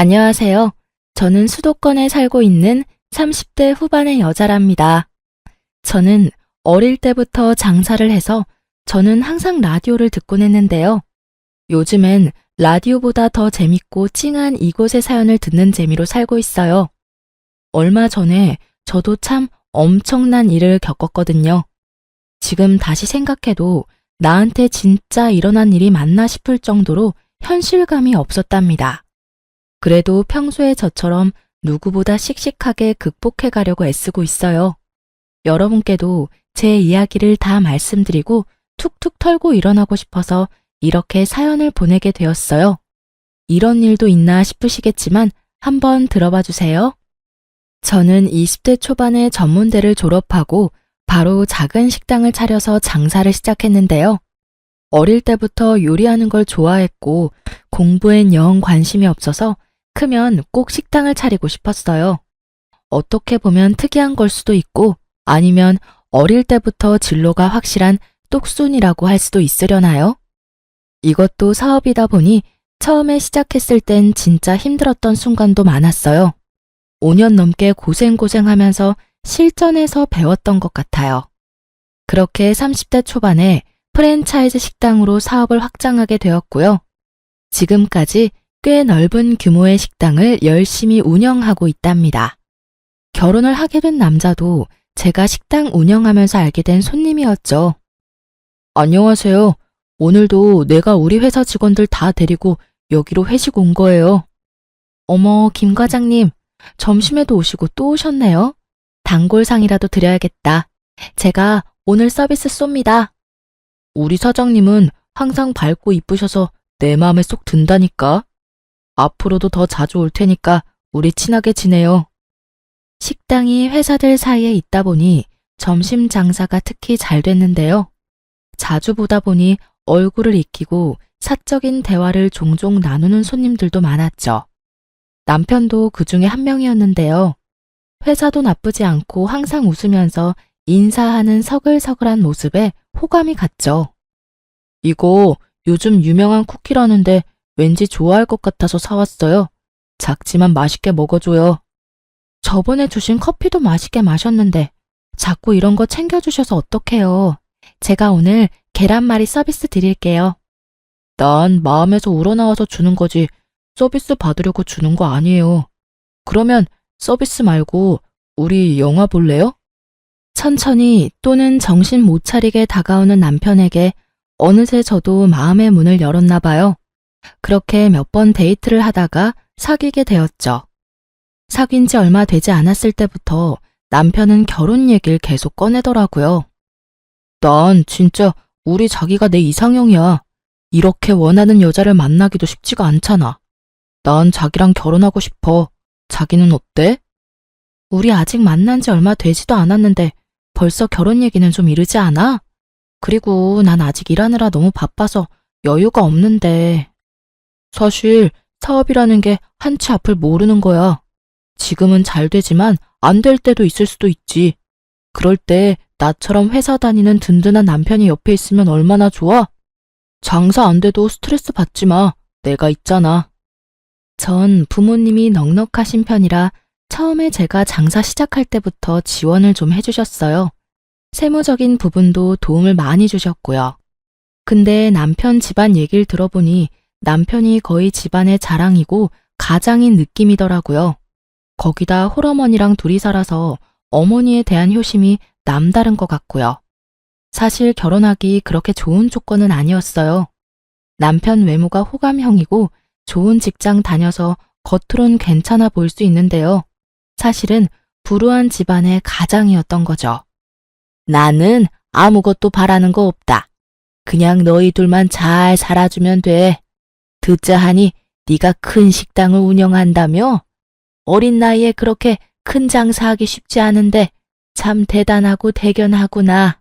안녕하세요. 저는 수도권에 살고 있는 30대 후반의 여자랍니다. 저는 어릴 때부터 장사를 해서 저는 항상 라디오를 듣곤 했는데요. 요즘엔 라디오보다 더 재밌고 찡한 이곳의 사연을 듣는 재미로 살고 있어요. 얼마 전에 저도 참 엄청난 일을 겪었거든요. 지금 다시 생각해도 나한테 진짜 일어난 일이 맞나 싶을 정도로 현실감이 없었답니다. 그래도 평소에 저처럼 누구보다 씩씩하게 극복해 가려고 애쓰고 있어요. 여러분께도 제 이야기를 다 말씀드리고 툭툭 털고 일어나고 싶어서 이렇게 사연을 보내게 되었어요. 이런 일도 있나 싶으시겠지만 한번 들어봐 주세요. 저는 20대 초반에 전문대를 졸업하고 바로 작은 식당을 차려서 장사를 시작했는데요. 어릴 때부터 요리하는 걸 좋아했고 공부엔 영 관심이 없어서 크면 꼭 식당을 차리고 싶었어요. 어떻게 보면 특이한 걸 수도 있고 아니면 어릴 때부터 진로가 확실한 똑순이라고 할 수도 있으려나요? 이것도 사업이다 보니 처음에 시작했을 땐 진짜 힘들었던 순간도 많았어요. 5년 넘게 고생하면서 실전에서 배웠던 것 같아요. 그렇게 30대 초반에 프랜차이즈 식당으로 사업을 확장하게 되었고요. 지금까지 꽤 넓은 규모의 식당을 열심히 운영하고 있답니다. 결혼을 하게 된 남자도 제가 식당 운영하면서 알게 된 손님이었죠. 안녕하세요. 오늘도 내가 우리 회사 직원들 다 데리고 여기로 회식 온 거예요. 어머, 김 과장님. 점심에도 오시고 또 오셨네요. 단골상이라도 드려야겠다. 제가 오늘 서비스 쏩니다. 우리 사장님은 항상 밝고 이쁘셔서 내 마음에 쏙 든다니까. 앞으로도 더 자주 올 테니까 우리 친하게 지내요. 식당이 회사들 사이에 있다 보니 점심 장사가 특히 잘 됐는데요. 자주 보다 보니 얼굴을 익히고 사적인 대화를 종종 나누는 손님들도 많았죠. 남편도 그 중에 한 명이었는데요. 회사도 나쁘지 않고 항상 웃으면서 인사하는 서글서글한 모습에 호감이 갔죠. 이거 요즘 유명한 쿠키라는데 왠지 좋아할 것 같아서 사왔어요. 작지만 맛있게 먹어줘요. 저번에 주신 커피도 맛있게 마셨는데 자꾸 이런 거 챙겨주셔서 어떡해요. 제가 오늘 계란말이 서비스 드릴게요. 난 마음에서 우러나와서 주는 거지 서비스 받으려고 주는 거 아니에요. 그러면 서비스 말고 우리 영화 볼래요? 천천히 또는 정신 못 차리게 다가오는 남편에게 어느새 저도 마음의 문을 열었나 봐요. 그렇게 몇 번 데이트를 하다가 사귀게 되었죠. 사귄 지 얼마 되지 않았을 때부터 남편은 결혼 얘기를 계속 꺼내더라고요. 난 진짜 우리 자기가 내 이상형이야. 이렇게 원하는 여자를 만나기도 쉽지가 않잖아. 난 자기랑 결혼하고 싶어. 자기는 어때? 우리 아직 만난 지 얼마 되지도 않았는데 벌써 결혼 얘기는 좀 이르지 않아? 그리고 난 아직 일하느라 너무 바빠서 여유가 없는데. 사실 사업이라는 게 한치 앞을 모르는 거야. 지금은 잘 되지만 안 될 때도 있을 수도 있지. 그럴 때 나처럼 회사 다니는 든든한 남편이 옆에 있으면 얼마나 좋아? 장사 안 돼도 스트레스 받지 마. 내가 있잖아. 전 부모님이 넉넉하신 편이라 처음에 제가 장사 시작할 때부터 지원을 좀 해주셨어요. 세무적인 부분도 도움을 많이 주셨고요. 근데 남편 집안 얘기를 들어보니 남편이 거의 집안의 자랑이고 가장인 느낌이더라고요. 거기다 홀어머니랑 둘이 살아서 어머니에 대한 효심이 남다른 것 같고요. 사실 결혼하기 그렇게 좋은 조건은 아니었어요. 남편 외모가 호감형이고 좋은 직장 다녀서 겉으론 괜찮아 보일 수 있는데요. 사실은 불우한 집안의 가장이었던 거죠. 나는 아무것도 바라는 거 없다. 그냥 너희 둘만 잘 살아주면 돼. 듣자 하니 네가 큰 식당을 운영한다며? 어린 나이에 그렇게 큰 장사하기 쉽지 않은데 참 대단하고 대견하구나.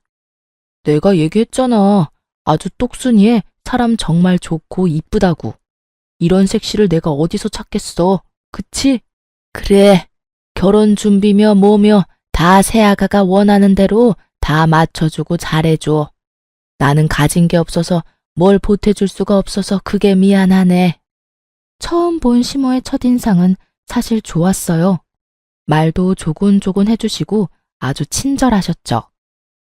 내가 얘기했잖아. 아주 똑순이에 사람 정말 좋고 이쁘다고. 이런 색시를 내가 어디서 찾겠어. 그치? 그래. 결혼 준비며 뭐며 다 새아가가 원하는 대로 다 맞춰주고 잘해줘. 나는 가진 게 없어서 뭘 보태줄 수가 없어서 그게 미안하네. 처음 본 시모의 첫인상은 사실 좋았어요. 말도 조곤조곤 해주시고 아주 친절하셨죠.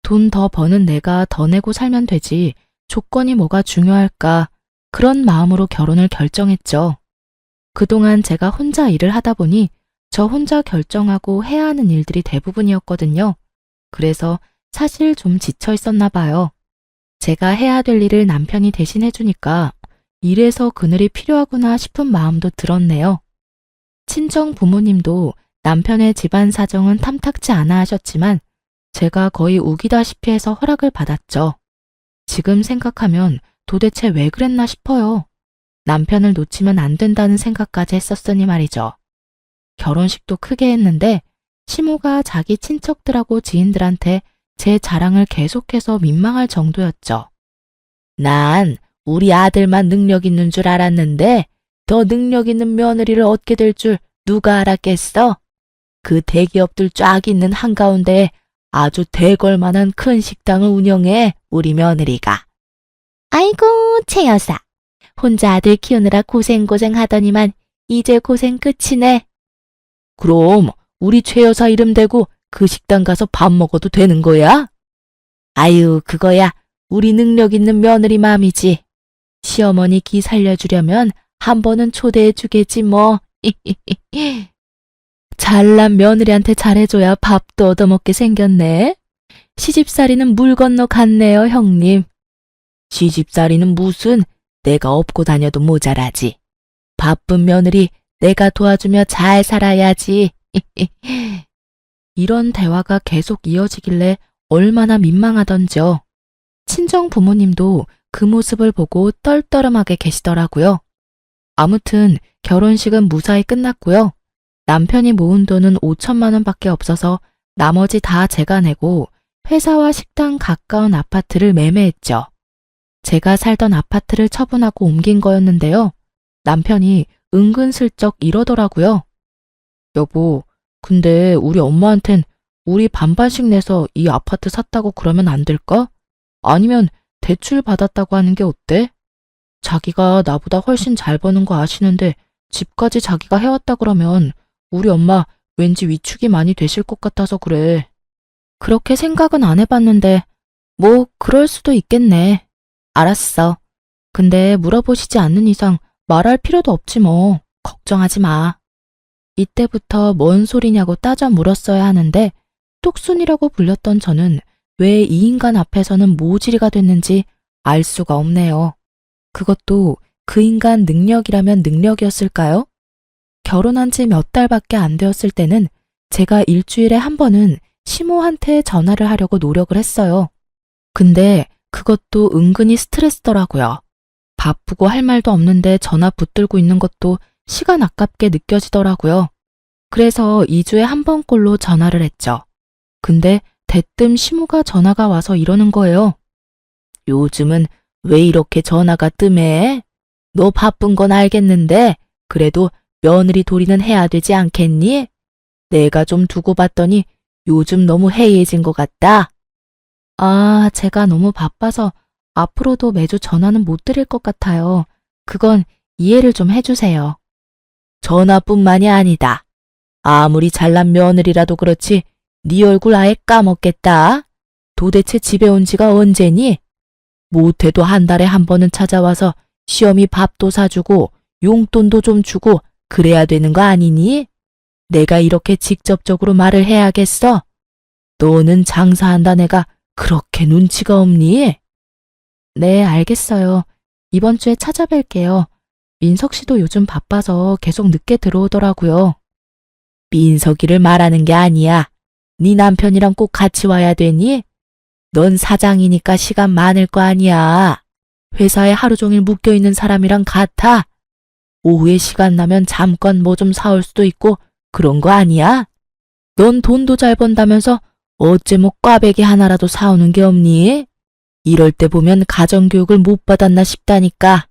돈 더 버는 내가 더 내고 살면 되지 조건이 뭐가 중요할까 그런 마음으로 결혼을 결정했죠. 그동안 제가 혼자 일을 하다 보니 저 혼자 결정하고 해야 하는 일들이 대부분이었거든요. 그래서 사실 좀 지쳐 있었나 봐요. 제가 해야 될 일을 남편이 대신 해주니까 이래서 그늘이 필요하구나 싶은 마음도 들었네요. 친정 부모님도 남편의 집안 사정은 탐탁치 않아 하셨지만 제가 거의 우기다시피 해서 허락을 받았죠. 지금 생각하면 도대체 왜 그랬나 싶어요. 남편을 놓치면 안 된다는 생각까지 했었으니 말이죠. 결혼식도 크게 했는데 시모가 자기 친척들하고 지인들한테 제 자랑을 계속해서 민망할 정도였죠. 난 우리 아들만 능력 있는 줄 알았는데 더 능력 있는 며느리를 얻게 될 줄 누가 알았겠어? 그 대기업들 쫙 있는 한가운데에 아주 대걸만한 큰 식당을 운영해 우리 며느리가. 아이고 최 여사. 혼자 아들 키우느라 고생 하더니만 이제 고생 끝이네. 그럼 우리 최 여사 이름 대고 그 식당 가서 밥 먹어도 되는 거야? 아유 그거야 우리 능력 있는 며느리 맘이지. 시어머니 기 살려주려면 한 번은 초대해 주겠지 뭐. 잘난 며느리한테 잘해줘야 밥도 얻어먹게 생겼네. 시집살이는 물 건너 갔네요 형님. 시집살이는 무슨 내가 업고 다녀도 모자라지. 바쁜 며느리 내가 도와주며 잘 살아야지. 이런 대화가 계속 이어지길래 얼마나 민망하던지요. 친정 부모님도 그 모습을 보고 떨떠름하게 계시더라고요. 아무튼 결혼식은 무사히 끝났고요. 남편이 모은 돈은 5천만 원밖에 없어서 나머지 다 제가 내고 회사와 식당 가까운 아파트를 매매했죠. 제가 살던 아파트를 처분하고 옮긴 거였는데요. 남편이 은근슬쩍 이러더라고요. 여보, 근데 우리 엄마한텐 우리 반반씩 내서 이 아파트 샀다고 그러면 안 될까? 아니면 대출 받았다고 하는 게 어때? 자기가 나보다 훨씬 잘 버는 거 아시는데 집까지 자기가 해왔다 그러면 우리 엄마 왠지 위축이 많이 되실 것 같아서 그래. 그렇게 생각은 안 해봤는데 뭐 그럴 수도 있겠네. 알았어. 근데 물어보시지 않는 이상 말할 필요도 없지 뭐. 걱정하지 마. 이때부터 뭔 소리냐고 따져 물었어야 하는데 똑순이라고 불렸던 저는 왜 이 인간 앞에서는 모질이가 됐는지 알 수가 없네요. 그것도 그 인간 능력이라면 능력이었을까요? 결혼한 지 몇 달밖에 안 되었을 때는 제가 일주일에 한 번은 시모한테 전화를 하려고 노력을 했어요. 근데 그것도 은근히 스트레스더라고요. 바쁘고 할 말도 없는데 전화 붙들고 있는 것도 시간 아깝게 느껴지더라고요. 그래서 2주에 한 번꼴로 전화를 했죠. 근데 대뜸 시모가 전화가 와서 이러는 거예요. 요즘은 왜 이렇게 전화가 뜸해? 너 바쁜 건 알겠는데 그래도 며느리 도리는 해야 되지 않겠니? 내가 좀 두고 봤더니 요즘 너무 해이해진 것 같다. 아, 제가 너무 바빠서 앞으로도 매주 전화는 못 드릴 것 같아요. 그건 이해를 좀 해주세요. 전화뿐만이 아니다. 아무리 잘난 며느리라도 그렇지 네 얼굴 아예 까먹겠다. 도대체 집에 온 지가 언제니? 못해도 한 달에 한 번은 찾아와서 시어미 밥도 사주고 용돈도 좀 주고 그래야 되는 거 아니니? 내가 이렇게 직접적으로 말을 해야겠어? 너는 장사한다 내가 그렇게 눈치가 없니? 네, 알겠어요. 이번 주에 찾아뵐게요. 민석 씨도 요즘 바빠서 계속 늦게 들어오더라고요. 민석이를 말하는 게 아니야. 네 남편이랑 꼭 같이 와야 되니? 넌 사장이니까 시간 많을 거 아니야. 회사에 하루 종일 묶여있는 사람이랑 같아. 오후에 시간 나면 잠깐 뭐 좀 사올 수도 있고 그런 거 아니야? 넌 돈도 잘 번다면서 어째 뭐 꽈배기 하나라도 사오는 게 없니? 이럴 때 보면 가정교육을 못 받았나 싶다니까.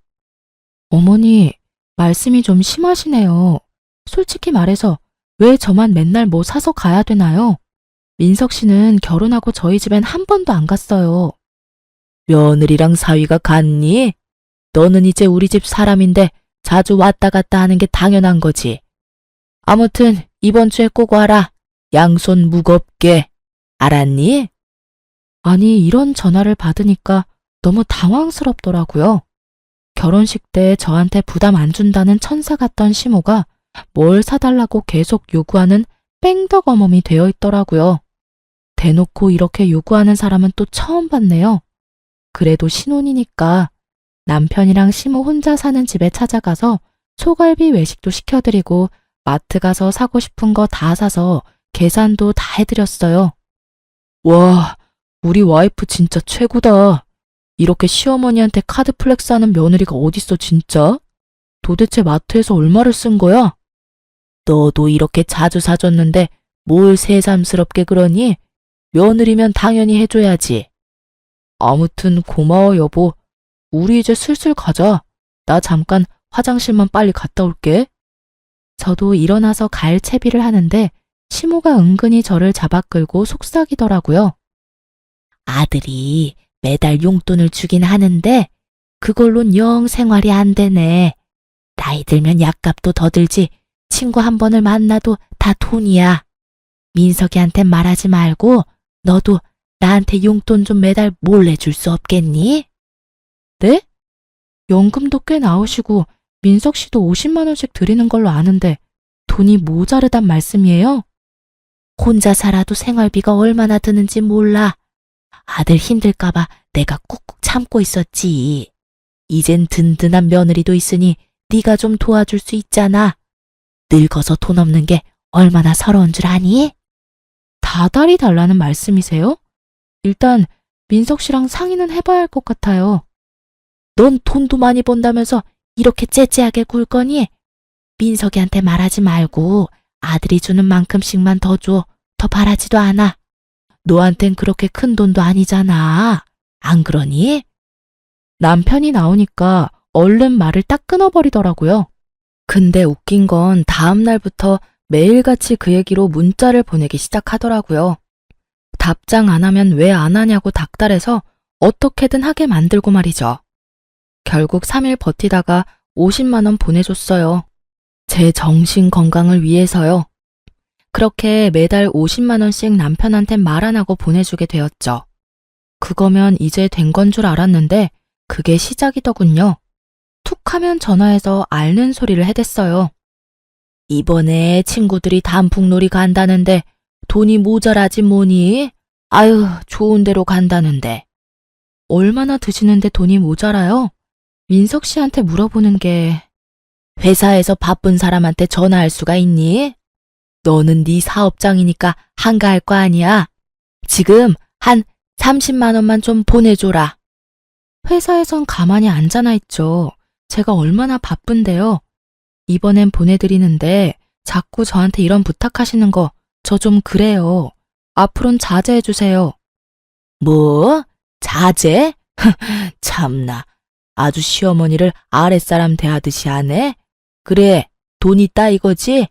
어머니, 말씀이 좀 심하시네요. 솔직히 말해서 왜 저만 맨날 뭐 사서 가야 되나요? 민석 씨는 결혼하고 저희 집엔 한 번도 안 갔어요. 며느리랑 사위가 갔니? 너는 이제 우리 집 사람인데 자주 왔다 갔다 하는 게 당연한 거지. 아무튼 이번 주에 꼭 와라. 양손 무겁게. 알았니? 아니, 이런 전화를 받으니까 너무 당황스럽더라고요. 결혼식 때 저한테 부담 안 준다는 천사 같던 시모가 뭘 사달라고 계속 요구하는 뺑덕어멈이 되어 있더라고요. 대놓고 이렇게 요구하는 사람은 또 처음 봤네요. 그래도 신혼이니까 남편이랑 시모 혼자 사는 집에 찾아가서 소갈비 외식도 시켜드리고 마트 가서 사고 싶은 거 다 사서 계산도 다 해드렸어요. 와, 우리 와이프 진짜 최고다. 이렇게 시어머니한테 카드 플렉스하는 며느리가 어딨어 진짜? 도대체 마트에서 얼마를 쓴 거야? 너도 이렇게 자주 사줬는데 뭘 새삼스럽게 그러니? 며느리면 당연히 해줘야지. 아무튼 고마워 여보. 우리 이제 슬슬 가자. 나 잠깐 화장실만 빨리 갔다 올게. 저도 일어나서 갈 채비를 하는데 시모가 은근히 저를 잡아 끌고 속삭이더라고요. 아들이 매달 용돈을 주긴 하는데 그걸론 영 생활이 안 되네. 나이 들면 약값도 더 들지. 친구 한 번을 만나도 다 돈이야. 민석이한테 말하지 말고 너도 나한테 용돈 좀 매달 몰래 줄 수 없겠니? 네? 연금도 꽤 나오시고 민석 씨도 50만 원씩 드리는 걸로 아는데 돈이 모자르단 말씀이에요? 혼자 살아도 생활비가 얼마나 드는지 몰라. 아들 힘들까봐 내가 꾹꾹 참고 있었지. 이젠 든든한 며느리도 있으니 네가 좀 도와줄 수 있잖아. 늙어서 돈 없는 게 얼마나 서러운 줄 아니? 다달이 달라는 말씀이세요? 일단 민석 씨랑 상의는 해봐야 할 것 같아요. 넌 돈도 많이 번다면서 이렇게 째째하게 굴 거니? 민석이한테 말하지 말고 아들이 주는 만큼씩만 더 줘. 더 바라지도 않아. 너한텐 그렇게 큰 돈도 아니잖아. 안 그러니? 남편이 나오니까 얼른 말을 딱 끊어버리더라고요. 근데 웃긴 건 다음 날부터 매일같이 그 얘기로 문자를 보내기 시작하더라고요. 답장 안 하면 왜 안 하냐고 닥달해서 어떻게든 하게 만들고 말이죠. 결국 3일 버티다가 50만 원 보내줬어요. 제 정신 건강을 위해서요. 그렇게 매달 50만 원씩 남편한테 말 안 하고 보내주게 되었죠. 그거면 이제 된 건 줄 알았는데 그게 시작이더군요. 툭 하면 전화해서 앓는 소리를 해댔어요. 이번에 친구들이 단풍놀이 간다는데 돈이 모자라지 뭐니? 아유, 좋은 데로 간다는데. 얼마나 드시는데 돈이 모자라요? 민석 씨한테 물어보는 게 회사에서 바쁜 사람한테 전화할 수가 있니? 너는 네 사업장이니까 한가할 거 아니야. 지금 한 30만 원만 좀 보내줘라. 회사에선 가만히 안 자나 있죠. 제가 얼마나 바쁜데요. 이번엔 보내드리는데 자꾸 저한테 이런 부탁하시는 거 저 좀 그래요. 앞으론 자제해주세요. 뭐? 자제? 참나. 아주 시어머니를 아랫사람 대하듯이 하네? 그래, 돈 있다 이거지?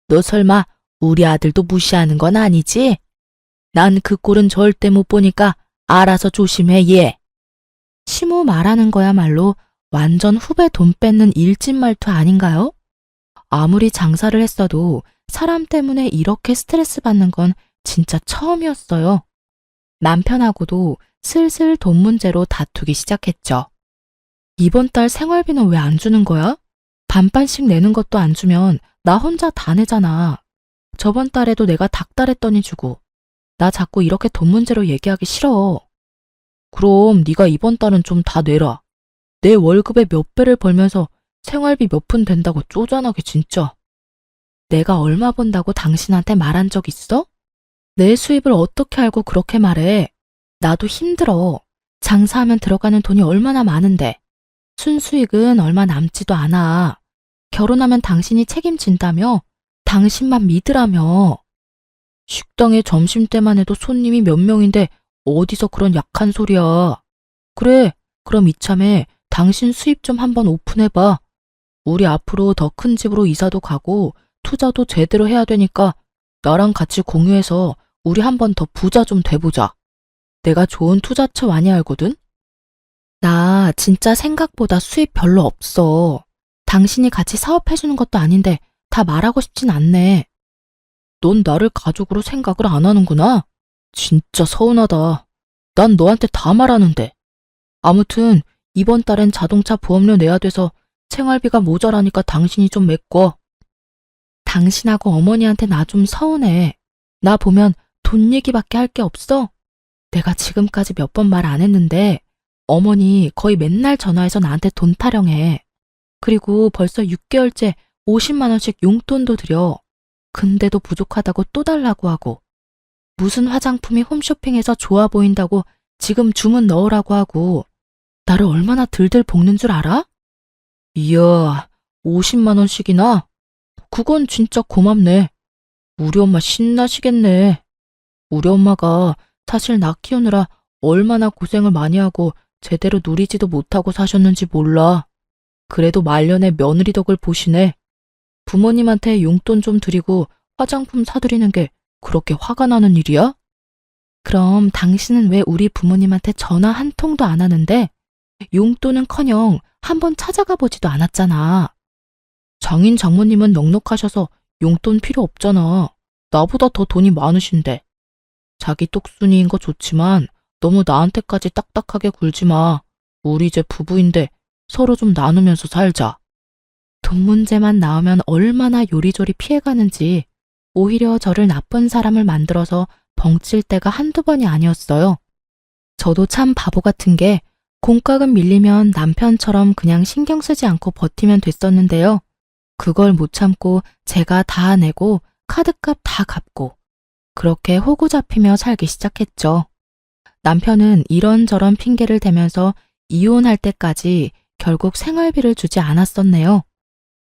너 설마 우리 아들도 무시하는 건 아니지? 난 그 꼴은 절대 못 보니까 알아서 조심해, 얘. 시모 말하는 거야말로 완전 후배 돈 뺏는 일진 말투 아닌가요? 아무리 장사를 했어도 사람 때문에 이렇게 스트레스 받는 건 진짜 처음이었어요. 남편하고도 슬슬 돈 문제로 다투기 시작했죠. 이번 달 생활비는 왜 안 주는 거야? 반반씩 내는 것도 안 주면 나 혼자 다 내잖아. 저번 달에도 내가 닥달했더니 주고. 나 자꾸 이렇게 돈 문제로 얘기하기 싫어. 그럼 네가 이번 달은 좀 다 내라. 내 월급의 몇 배를 벌면서 생활비 몇 푼 된다고 쪼잔하게 진짜. 내가 얼마 번다고 당신한테 말한 적 있어? 내 수입을 어떻게 알고 그렇게 말해? 나도 힘들어. 장사하면 들어가는 돈이 얼마나 많은데. 순수익은 얼마 남지도 않아. 결혼하면 당신이 책임진다며? 당신만 믿으라며. 식당에 점심때만 해도 손님이 몇 명인데 어디서 그런 약한 소리야. 그래, 그럼 이참에 당신 수입 좀 한번 오픈해봐. 우리 앞으로 더 큰 집으로 이사도 가고 투자도 제대로 해야 되니까 나랑 같이 공유해서 우리 한번 더 부자 좀 돼보자. 내가 좋은 투자처 많이 알거든? 나 진짜 생각보다 수입 별로 없어. 당신이 같이 사업해주는 것도 아닌데 다 말하고 싶진 않네. 넌 나를 가족으로 생각을 안 하는구나. 진짜 서운하다. 난 너한테 다 말하는데. 아무튼 이번 달엔 자동차 보험료 내야 돼서 생활비가 모자라니까 당신이 좀 메꿔. 당신하고 어머니한테 나 좀 서운해. 나 보면 돈 얘기밖에 할 게 없어? 내가 지금까지 몇 번 말 안 했는데 어머니 거의 맨날 전화해서 나한테 돈 타령해. 그리고 벌써 6개월째 50만 원씩 용돈도 드려. 근데도 부족하다고 또 달라고 하고. 무슨 화장품이 홈쇼핑에서 좋아 보인다고 지금 주문 넣으라고 하고. 나를 얼마나 들들 볶는 줄 알아? 이야, 50만 원씩이나? 그건 진짜 고맙네. 우리 엄마 신나시겠네. 우리 엄마가 사실 나 키우느라 얼마나 고생을 많이 하고 제대로 누리지도 못하고 사셨는지 몰라. 그래도 말년에 며느리 덕을 보시네. 부모님한테 용돈 좀 드리고 화장품 사드리는 게 그렇게 화가 나는 일이야? 그럼 당신은 왜 우리 부모님한테 전화 한 통도 안 하는데 용돈은커녕 한번 찾아가 보지도 않았잖아. 장인 장모님은 넉넉하셔서 용돈 필요 없잖아. 나보다 더 돈이 많으신데. 자기 똑순이인 거 좋지만 너무 나한테까지 딱딱하게 굴지 마. 우리 이제 부부인데 서로 좀 나누면서 살자. 돈 문제만 나오면 얼마나 요리조리 피해가는지 오히려 저를 나쁜 사람을 만들어서 벙칠 때가 한두 번이 아니었어요. 저도 참 바보 같은 게 공과금 밀리면 남편처럼 그냥 신경 쓰지 않고 버티면 됐었는데요. 그걸 못 참고 제가 다 내고 카드값 다 갚고 그렇게 호구 잡히며 살기 시작했죠. 남편은 이런저런 핑계를 대면서 이혼할 때까지 결국 생활비를 주지 않았었네요.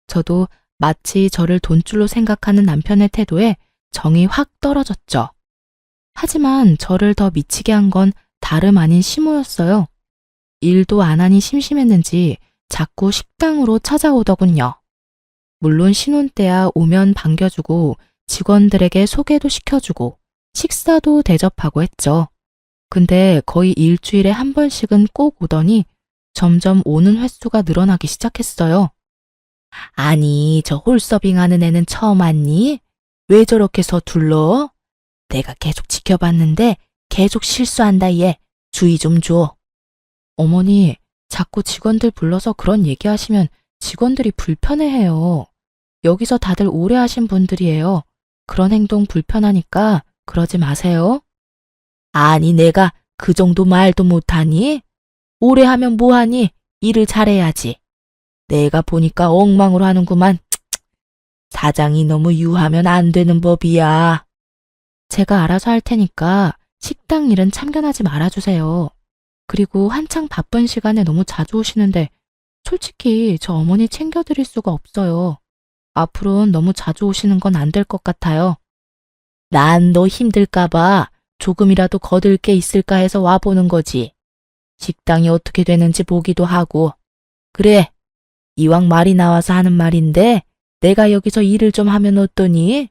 저도 마치 저를 돈줄로 생각하는 남편의 태도에 정이 확 떨어졌죠. 하지만 저를 더 미치게 한 건 다름 아닌 시모였어요. 일도 안 하니 심심했는지 자꾸 식당으로 찾아오더군요. 물론 신혼 때야 오면 반겨주고 직원들에게 소개도 시켜주고 식사도 대접하고 했죠. 근데 거의 일주일에 한 번씩은 꼭 오더니 점점 오는 횟수가 늘어나기 시작했어요. 아니, 저 홀서빙 하는 애는 처음 왔니? 왜 저렇게 서툴러? 내가 계속 지켜봤는데 계속 실수한다 얘. 주의 좀 줘. 어머니, 자꾸 직원들 불러서 그런 얘기하시면 직원들이 불편해해요. 여기서 다들 오래 하신 분들이에요. 그런 행동 불편하니까 그러지 마세요. 아니, 내가 그 정도 말도 못하니? 오래 하면 뭐하니? 일을 잘해야지. 내가 보니까 엉망으로 하는구만. 사장이 너무 유하면 안 되는 법이야. 제가 알아서 할 테니까 식당 일은 참견하지 말아주세요. 그리고 한창 바쁜 시간에 너무 자주 오시는데 솔직히 저 어머니 챙겨드릴 수가 없어요. 앞으로는 너무 자주 오시는 건 안 될 것 같아요. 난 너 힘들까봐 조금이라도 거들 게 있을까 해서 와보는 거지. 식당이 어떻게 되는지 보기도 하고. 그래, 이왕 말이 나와서 하는 말인데 내가 여기서 일을 좀 하면 어떠니?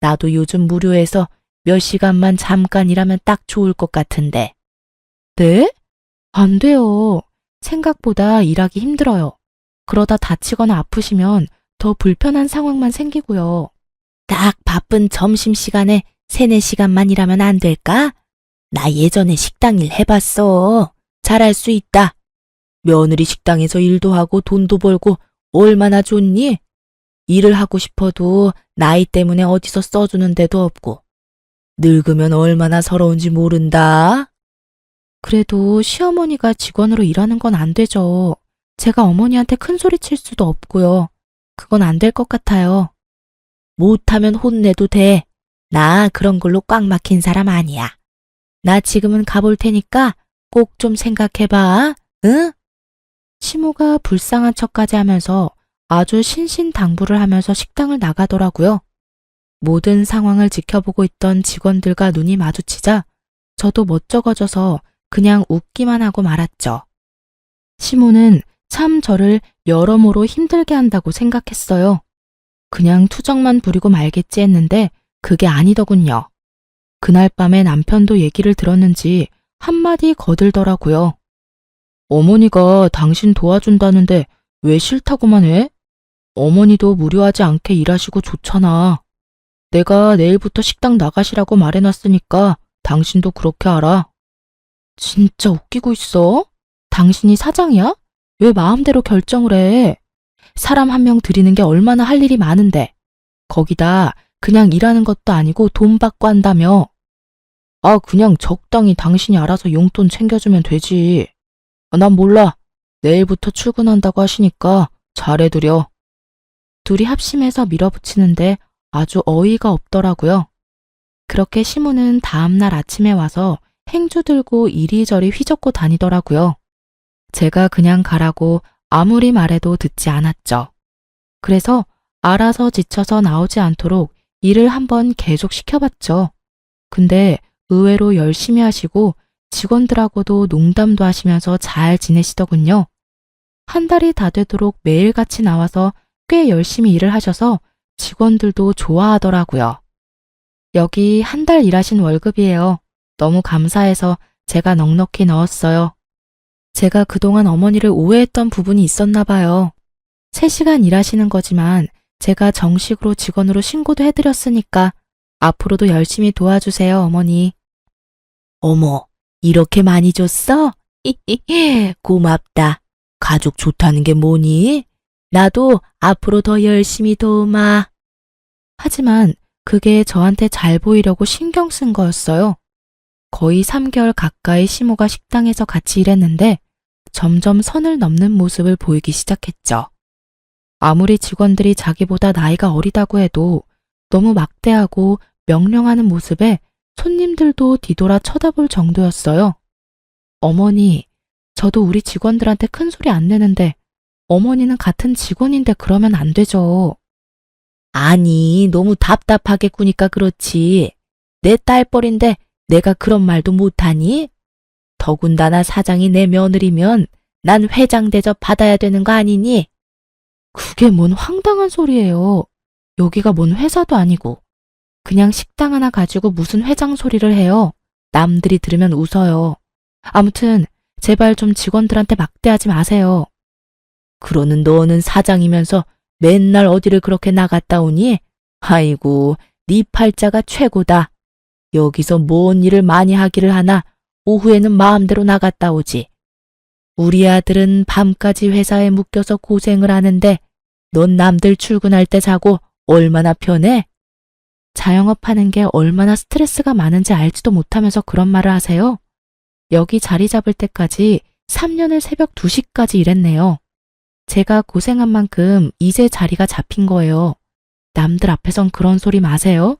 나도 요즘 무료해서 몇 시간만 잠깐 일하면 딱 좋을 것 같은데. 네? 안 돼요. 생각보다 일하기 힘들어요. 그러다 다치거나 아프시면 더 불편한 상황만 생기고요. 딱 바쁜 점심시간에 3, 4시간만 일하면 안 될까? 나 예전에 식당 일 해봤어. 잘할 수 있다. 며느리 식당에서 일도 하고 돈도 벌고 얼마나 좋니? 일을 하고 싶어도 나이 때문에 어디서 써주는 데도 없고. 늙으면 얼마나 서러운지 모른다. 그래도 시어머니가 직원으로 일하는 건 안 되죠. 제가 어머니한테 큰 소리 칠 수도 없고요. 그건 안 될 것 같아요. 못하면 혼내도 돼. 나 그런 걸로 꽉 막힌 사람 아니야. 나 지금은 가볼 테니까 꼭 좀 생각해봐. 응? 시모가 불쌍한 척까지 하면서 아주 신신당부를 하면서 식당을 나가더라고요. 모든 상황을 지켜보고 있던 직원들과 눈이 마주치자 저도 멋쩍어져서 그냥 웃기만 하고 말았죠. 시모는 참 저를 여러모로 힘들게 한다고 생각했어요. 그냥 투정만 부리고 말겠지 했는데 그게 아니더군요. 그날 밤에 남편도 얘기를 들었는지 한마디 거들더라고요. 어머니가 당신 도와준다는데 왜 싫다고만 해? 어머니도 무료하지 않게 일하시고 좋잖아. 내가 내일부터 식당 나가시라고 말해놨으니까 당신도 그렇게 알아. 진짜 웃기고 있어? 당신이 사장이야? 왜 마음대로 결정을 해? 사람 한 명 들이는 게 얼마나 할 일이 많은데. 거기다 그냥 일하는 것도 아니고 돈 받고 한다며. 아, 그냥 적당히 당신이 알아서 용돈 챙겨주면 되지. 난 몰라. 내일부터 출근한다고 하시니까 잘해드려. 둘이 합심해서 밀어붙이는데 아주 어이가 없더라고요. 그렇게 시무는 다음날 아침에 와서 행주 들고 이리저리 휘젓고 다니더라고요. 제가 그냥 가라고 아무리 말해도 듣지 않았죠. 그래서 알아서 지쳐서 나오지 않도록 일을 한번 계속 시켜봤죠. 근데 의외로 열심히 하시고 직원들하고도 농담도 하시면서 잘 지내시더군요. 한 달이 다 되도록 매일같이 나와서 꽤 열심히 일을 하셔서 직원들도 좋아하더라고요. 여기 한 달 일하신 월급이에요. 너무 감사해서 제가 넉넉히 넣었어요. 제가 그동안 어머니를 오해했던 부분이 있었나 봐요. 3시간 일하시는 거지만 제가 정식으로 직원으로 신고도 해드렸으니까 앞으로도 열심히 도와주세요, 어머니. 어머, 이렇게 많이 줬어? 고맙다. 가족 좋다는 게 뭐니? 나도 앞으로 더 열심히 도우마. 하지만 그게 저한테 잘 보이려고 신경 쓴 거였어요. 거의 3개월 가까이 시모가 식당에서 같이 일했는데 점점 선을 넘는 모습을 보이기 시작했죠. 아무리 직원들이 자기보다 나이가 어리다고 해도 너무 막대하고 명령하는 모습에 손님들도 뒤돌아 쳐다볼 정도였어요. 어머니, 저도 우리 직원들한테 큰 소리 안 내는데 어머니는 같은 직원인데 그러면 안 되죠. 아니, 너무 답답하게 구니까 그렇지. 내 딸뻘인데 내가 그런 말도 못하니? 더군다나 사장이 내 며느리면 난 회장 대접 받아야 되는 거 아니니? 그게 뭔 황당한 소리예요. 여기가 뭔 회사도 아니고. 그냥 식당 하나 가지고 무슨 회장 소리를 해요. 남들이 들으면 웃어요. 아무튼 제발 좀 직원들한테 막대하지 마세요. 그러는 너는 사장이면서 맨날 어디를 그렇게 나갔다 오니? 아이고, 네 팔자가 최고다. 여기서 뭔 일을 많이 하기를 하나 오후에는 마음대로 나갔다 오지. 우리 아들은 밤까지 회사에 묶여서 고생을 하는데 넌 남들 출근할 때 자고 얼마나 편해? 자영업하는 게 얼마나 스트레스가 많은지 알지도 못하면서 그런 말을 하세요? 여기 자리 잡을 때까지 3년을 새벽 2시까지 일했네요. 제가 고생한 만큼 이제 자리가 잡힌 거예요. 남들 앞에선 그런 소리 마세요.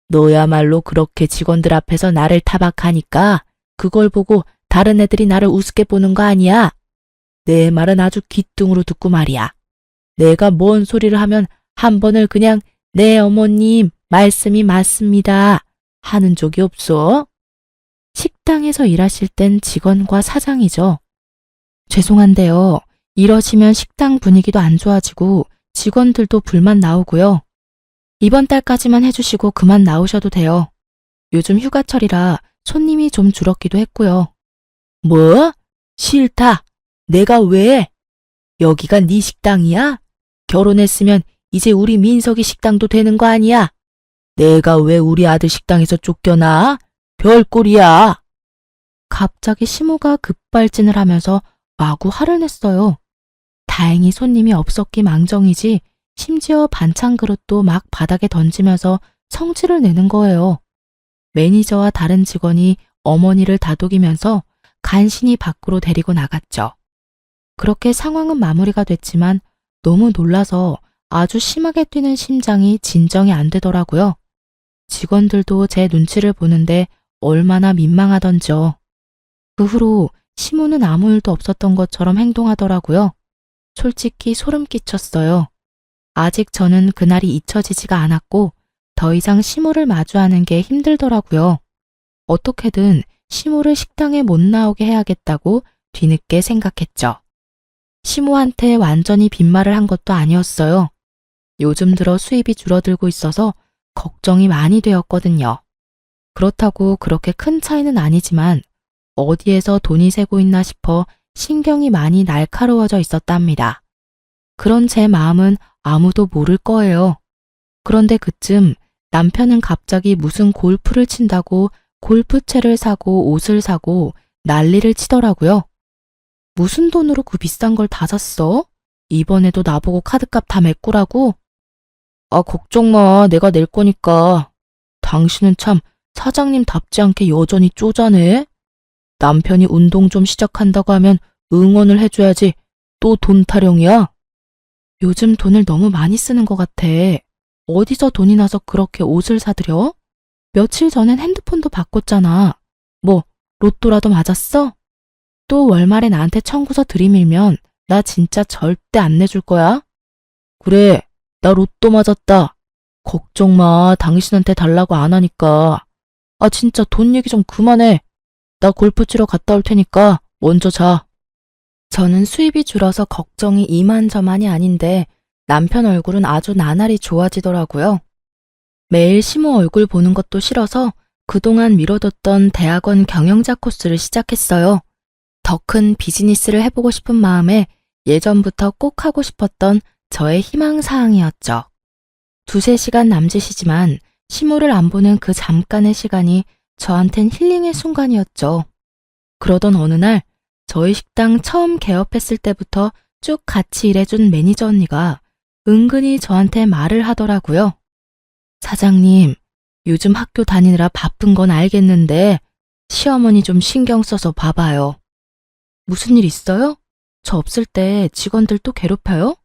너야말로 그렇게 직원들 앞에서 나를 타박하니까 그걸 보고 다른 애들이 나를 우습게 보는 거 아니야? 내 말은 아주 귀뚱으로 듣고 말이야. 내가 뭔 소리를 하면 한 번을 그냥 네 어머님 말씀이 맞습니다 하는 적이 없어? 식당에서 일하실 땐 직원과 사장이죠. 죄송한데요. 이러시면 식당 분위기도 안 좋아지고 직원들도 불만 나오고요. 이번 달까지만 해주시고 그만 나오셔도 돼요. 요즘 휴가철이라 손님이 좀 줄었기도 했고요. 뭐? 싫다. 내가 왜? 여기가 네 식당이야? 결혼했으면 이제 우리 민석이 식당도 되는 거 아니야? 내가 왜 우리 아들 식당에서 쫓겨나? 별꼴이야. 갑자기 시모가 급발진을 하면서 마구 화를 냈어요. 다행히 손님이 없었기 망정이지 심지어 반찬 그릇도 막 바닥에 던지면서 성질을 내는 거예요. 매니저와 다른 직원이 어머니를 다독이면서 간신히 밖으로 데리고 나갔죠. 그렇게 상황은 마무리가 됐지만 너무 놀라서 아주 심하게 뛰는 심장이 진정이 안 되더라고요. 직원들도 제 눈치를 보는데 얼마나 민망하던지요. 그 후로 시모는 아무 일도 없었던 것처럼 행동하더라고요. 솔직히 소름 끼쳤어요. 아직 저는 그날이 잊혀지지가 않았고 더 이상 시모를 마주하는 게 힘들더라고요. 어떻게든 시모를 식당에 못 나오게 해야겠다고 뒤늦게 생각했죠. 시모한테 완전히 빈말을 한 것도 아니었어요. 요즘 들어 수입이 줄어들고 있어서 걱정이 많이 되었거든요. 그렇다고 그렇게 큰 차이는 아니지만 어디에서 돈이 새고 있나 싶어 신경이 많이 날카로워져 있었답니다. 그런 제 마음은 아무도 모를 거예요. 그런데 그쯤 남편은 갑자기 무슨 골프를 친다고 골프채를 사고 옷을 사고 난리를 치더라고요. 무슨 돈으로 그 비싼 걸 다 샀어? 이번에도 나보고 카드값 다 메꾸라고? 아, 걱정 마. 내가 낼 거니까. 당신은 참 사장님답지 않게 여전히 쪼잔해. 남편이 운동 좀 시작한다고 하면 응원을 해줘야지. 또 돈 타령이야? 요즘 돈을 너무 많이 쓰는 것 같아. 어디서 돈이 나서 그렇게 옷을 사들여? 며칠 전엔 핸드폰도 바꿨잖아. 뭐, 로또라도 맞았어? 또 월말에 나한테 청구서 들이밀면 나 진짜 절대 안 내줄 거야. 그래, 나 로또 맞았다. 걱정 마, 당신한테 달라고 안 하니까. 아, 진짜 돈 얘기 좀 그만해. 나 골프 치러 갔다 올 테니까 먼저 자. 저는 수입이 줄어서 걱정이 이만저만이 아닌데 남편 얼굴은 아주 나날이 좋아지더라고요. 매일 시모 얼굴 보는 것도 싫어서 그동안 미뤄뒀던 대학원 경영자 코스를 시작했어요. 더 큰 비즈니스를 해보고 싶은 마음에 예전부터 꼭 하고 싶었던 저의 희망사항이었죠. 2~3시간 남짓이지만 시모를 안 보는 그 잠깐의 시간이 저한텐 힐링의 순간이었죠. 그러던 어느 날 저희 식당 처음 개업했을 때부터 쭉 같이 일해준 매니저 언니가 은근히 저한테 말을 하더라고요. 사장님, 요즘 학교 다니느라 바쁜 건 알겠는데 시어머니 좀 신경 써서 봐봐요. 무슨 일 있어요? 저 없을 때 직원들 또 괴롭혀요?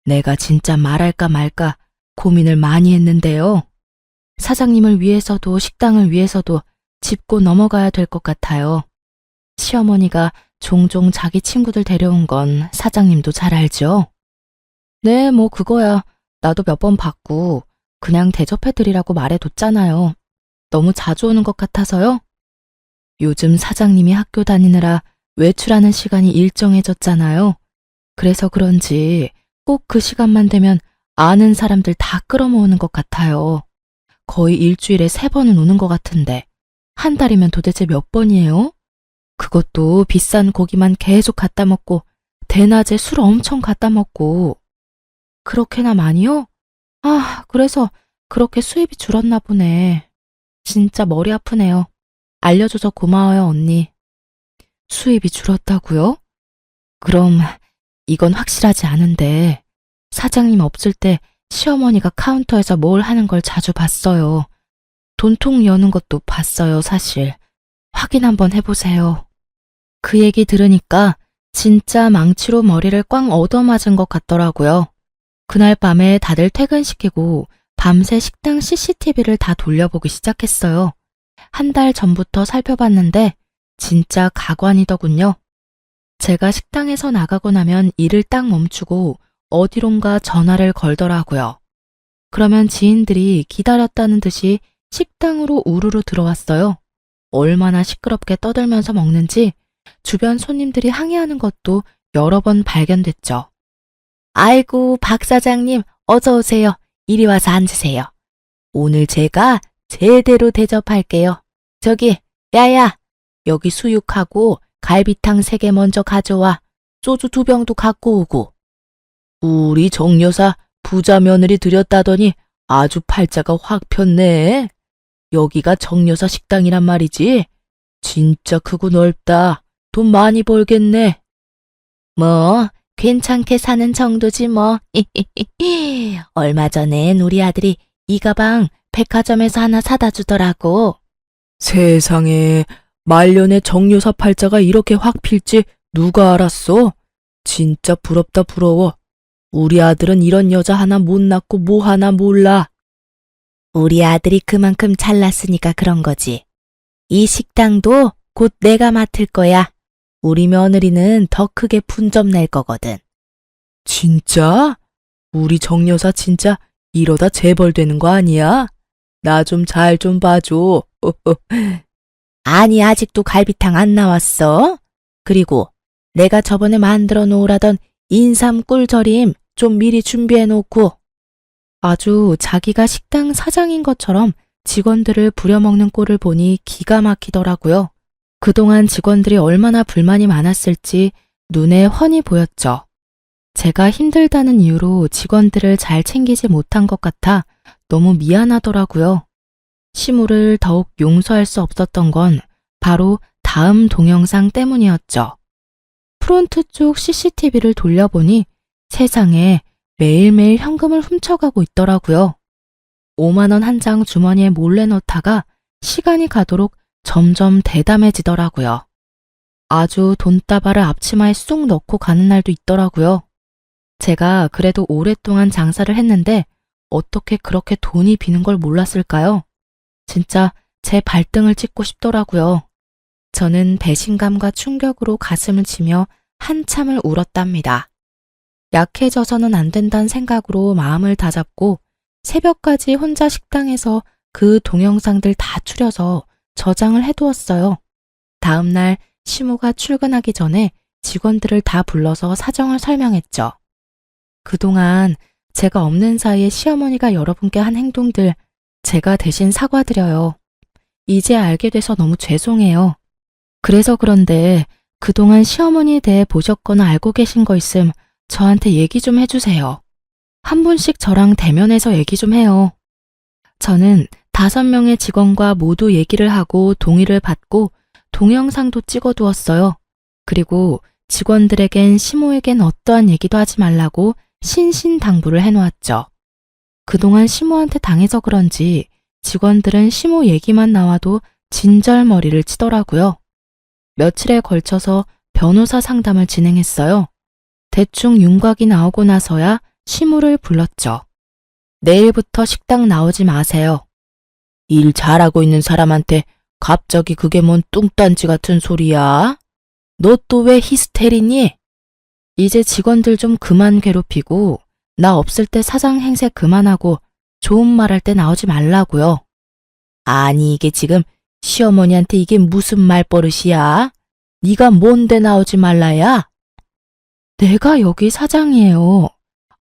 내가 진짜 말할까 말까 고민을 많이 했는데요. 사장님을 위해서도 식당을 위해서도 짚고 넘어가야 될 것 같아요. 시어머니가 종종 자기 친구들 데려온 건 사장님도 잘 알죠? 네, 뭐 그거야. 나도 몇 번 봤고 그냥 대접해드리라고 말해뒀잖아요. 너무 자주 오는 것 같아서요? 요즘 사장님이 학교 다니느라 외출하는 시간이 일정해졌잖아요. 그래서 그런지 꼭 그 시간만 되면 아는 사람들 다 끌어모으는 것 같아요. 거의 일주일에 3번은 오는 것 같은데 한 달이면 도대체 몇 번이에요? 그것도 비싼 고기만 계속 갖다 먹고 대낮에 술 엄청 갖다 먹고. 그렇게나 많이요? 아, 그래서 그렇게 수입이 줄었나 보네. 진짜 머리 아프네요. 알려줘서 고마워요, 언니. 수입이 줄었다고요? 그럼 이건 확실하지 않은데 사장님 없을 때 시어머니가 카운터에서 뭘 하는 걸 자주 봤어요. 돈통 여는 것도 봤어요, 사실. 확인 한번 해보세요. 그 얘기 들으니까 진짜 망치로 머리를 꽝 얻어맞은 것 같더라고요. 그날 밤에 다들 퇴근시키고 밤새 식당 CCTV를 다 돌려보기 시작했어요. 한 달 전부터 살펴봤는데 진짜 가관이더군요. 제가 식당에서 나가고 나면 일을 딱 멈추고 어디론가 전화를 걸더라고요. 그러면 지인들이 기다렸다는 듯이 식당으로 우르르 들어왔어요. 얼마나 시끄럽게 떠들면서 먹는지 주변 손님들이 항의하는 것도 여러 번 발견됐죠. 아이고, 박 사장님, 어서 오세요. 이리 와서 앉으세요. 오늘 제가 제대로 대접할게요. 저기, 야야, 여기 수육하고 갈비탕 3개 먼저 가져와. 소주 2병도 갖고 오고. 우리 정 여사 부자 며느리 들였다더니 아주 팔자가 확 폈네. 여기가 정 여사 식당이란 말이지. 진짜 크고 넓다. 돈 많이 벌겠네. 뭐 괜찮게 사는 정도지 뭐. 얼마 전엔 우리 아들이 이 가방 백화점에서 하나 사다 주더라고. 세상에, 말년에 정 여사 팔자가 이렇게 확 필지 누가 알았어? 진짜 부럽다 부러워. 우리 아들은 이런 여자 하나 못 낳고 뭐 하나 몰라. 우리 아들이 그만큼 잘났으니까 그런 거지. 이 식당도 곧 내가 맡을 거야. 우리 며느리는 더 크게 분점 낼 거거든. 진짜? 우리 정 여사 진짜 이러다 재벌 되는 거 아니야? 나 좀 잘 좀 봐줘. 아니, 아직도 갈비탕 안 나왔어? 그리고 내가 저번에 만들어 놓으라던 인삼 꿀절임 좀 미리 준비해 놓고. 아주 자기가 식당 사장인 것처럼 직원들을 부려먹는 꼴을 보니 기가 막히더라고요. 그동안 직원들이 얼마나 불만이 많았을지 눈에 훤히 보였죠. 제가 힘들다는 이유로 직원들을 잘 챙기지 못한 것 같아 너무 미안하더라고요. 시무를 더욱 용서할 수 없었던 건 바로 다음 동영상 때문이었죠. 프론트 쪽 CCTV를 돌려보니 세상에 매일매일 현금을 훔쳐가고 있더라고요. 5만 원 한 장 주머니에 몰래 넣다가 시간이 가도록 점점 대담해지더라고요. 아주 돈다발을 앞치마에 쑥 넣고 가는 날도 있더라고요. 제가 그래도 오랫동안 장사를 했는데 어떻게 그렇게 돈이 비는 걸 몰랐을까요? 진짜 제 발등을 찍고 싶더라고요. 저는 배신감과 충격으로 가슴을 치며 한참을 울었답니다. 약해져서는 안 된다는 생각으로 마음을 다잡고 새벽까지 혼자 식당에서 그 동영상들 다 추려서 저장을 해두었어요. 다음날 시무가 출근하기 전에 직원들을 다 불러서 사정을 설명했죠. 그동안 제가 없는 사이에 시어머니가 여러분께 한 행동들 제가 대신 사과드려요. 이제 알게 돼서 너무 죄송해요. 그래서 그런데 그동안 시어머니에 대해 보셨거나 알고 계신 거 있음 저한테 얘기 좀 해주세요. 한 분씩 저랑 대면해서 얘기 좀 해요. 저는 5명의 직원과 모두 얘기를 하고 동의를 받고 동영상도 찍어두었어요. 그리고 직원들에겐 시모에겐 어떠한 얘기도 하지 말라고 신신당부를 해놓았죠. 그동안 시모한테 당해서 그런지 직원들은 시모 얘기만 나와도 진절머리를 치더라고요. 며칠에 걸쳐서 변호사 상담을 진행했어요. 대충 윤곽이 나오고 나서야 시모를 불렀죠. 내일부터 식당 나오지 마세요. 일 잘하고 있는 사람한테 갑자기 그게 뭔 뚱딴지 같은 소리야? 너 또 왜 히스테리니? 이제 직원들 좀 그만 괴롭히고 나 없을 때 사장 행세 그만하고 좋은 말 할 때 나오지 말라고요. 아니 이게 지금 시어머니한테 이게 무슨 말버릇이야? 네가 뭔데 나오지 말라야? 내가 여기 사장이에요.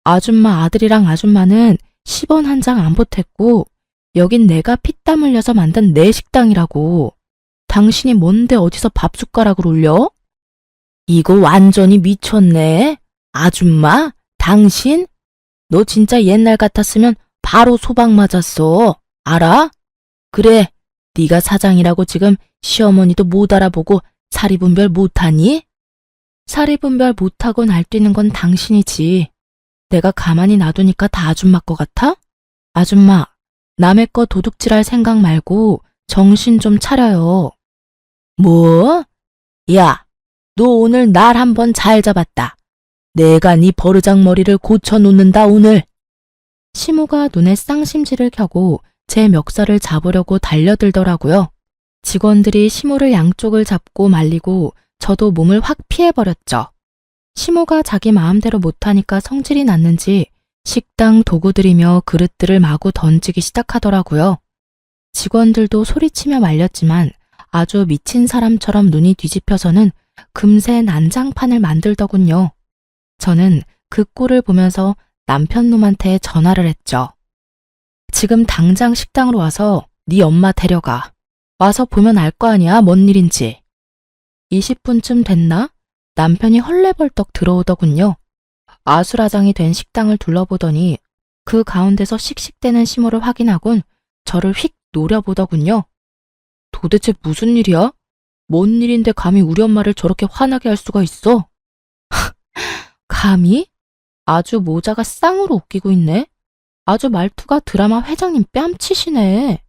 아줌마 아들이랑 아줌마는 10원 한 장 안 보탰고 여긴 내가 피땀 흘려서 만든 내 식당이라고. 당신이 뭔데 어디서 밥숟가락을 올려? 이거 완전히 미쳤네. 아줌마? 당신? 너 진짜 옛날 같았으면 바로 소방 맞았어. 알아? 그래, 네가 사장이라고 지금 시어머니도 못 알아보고 사리분별 못하니? 사리분별 못하고 날뛰는 건 당신이지. 내가 가만히 놔두니까 다 아줌마 거 같아? 아줌마, 남의 거 도둑질할 생각 말고 정신 좀 차려요. 뭐? 야, 너 오늘 날 한번 잘 잡았다. 내가 네 버르장머리를 고쳐놓는다 오늘. 시모가 눈에 쌍심지를 켜고 제 멱살을 잡으려고 달려들더라고요. 직원들이 시모를 양쪽을 잡고 말리고 저도 몸을 확 피해버렸죠. 시모가 자기 마음대로 못하니까 성질이 났는지 식당 도구들이며 그릇들을 마구 던지기 시작하더라고요. 직원들도 소리치며 말렸지만 아주 미친 사람처럼 눈이 뒤집혀서는 금세 난장판을 만들더군요. 저는 그 꼴을 보면서 남편놈한테 전화를 했죠. 지금 당장 식당으로 와서 네 엄마 데려가. 와서 보면 알 거 아니야, 뭔 일인지. 20분쯤 됐나? 남편이 헐레벌떡 들어오더군요. 아수라장이 된 식당을 둘러보더니 그 가운데서 씩씩대는 시모를 확인하곤 저를 휙 노려보더군요. 도대체 무슨 일이야? 뭔 일인데 감히 우리 엄마를 저렇게 화나게 할 수가 있어? 감히? 아주 모자가 쌍으로 웃기고 있네. 아주 말투가 드라마 회장님 뺨치시네.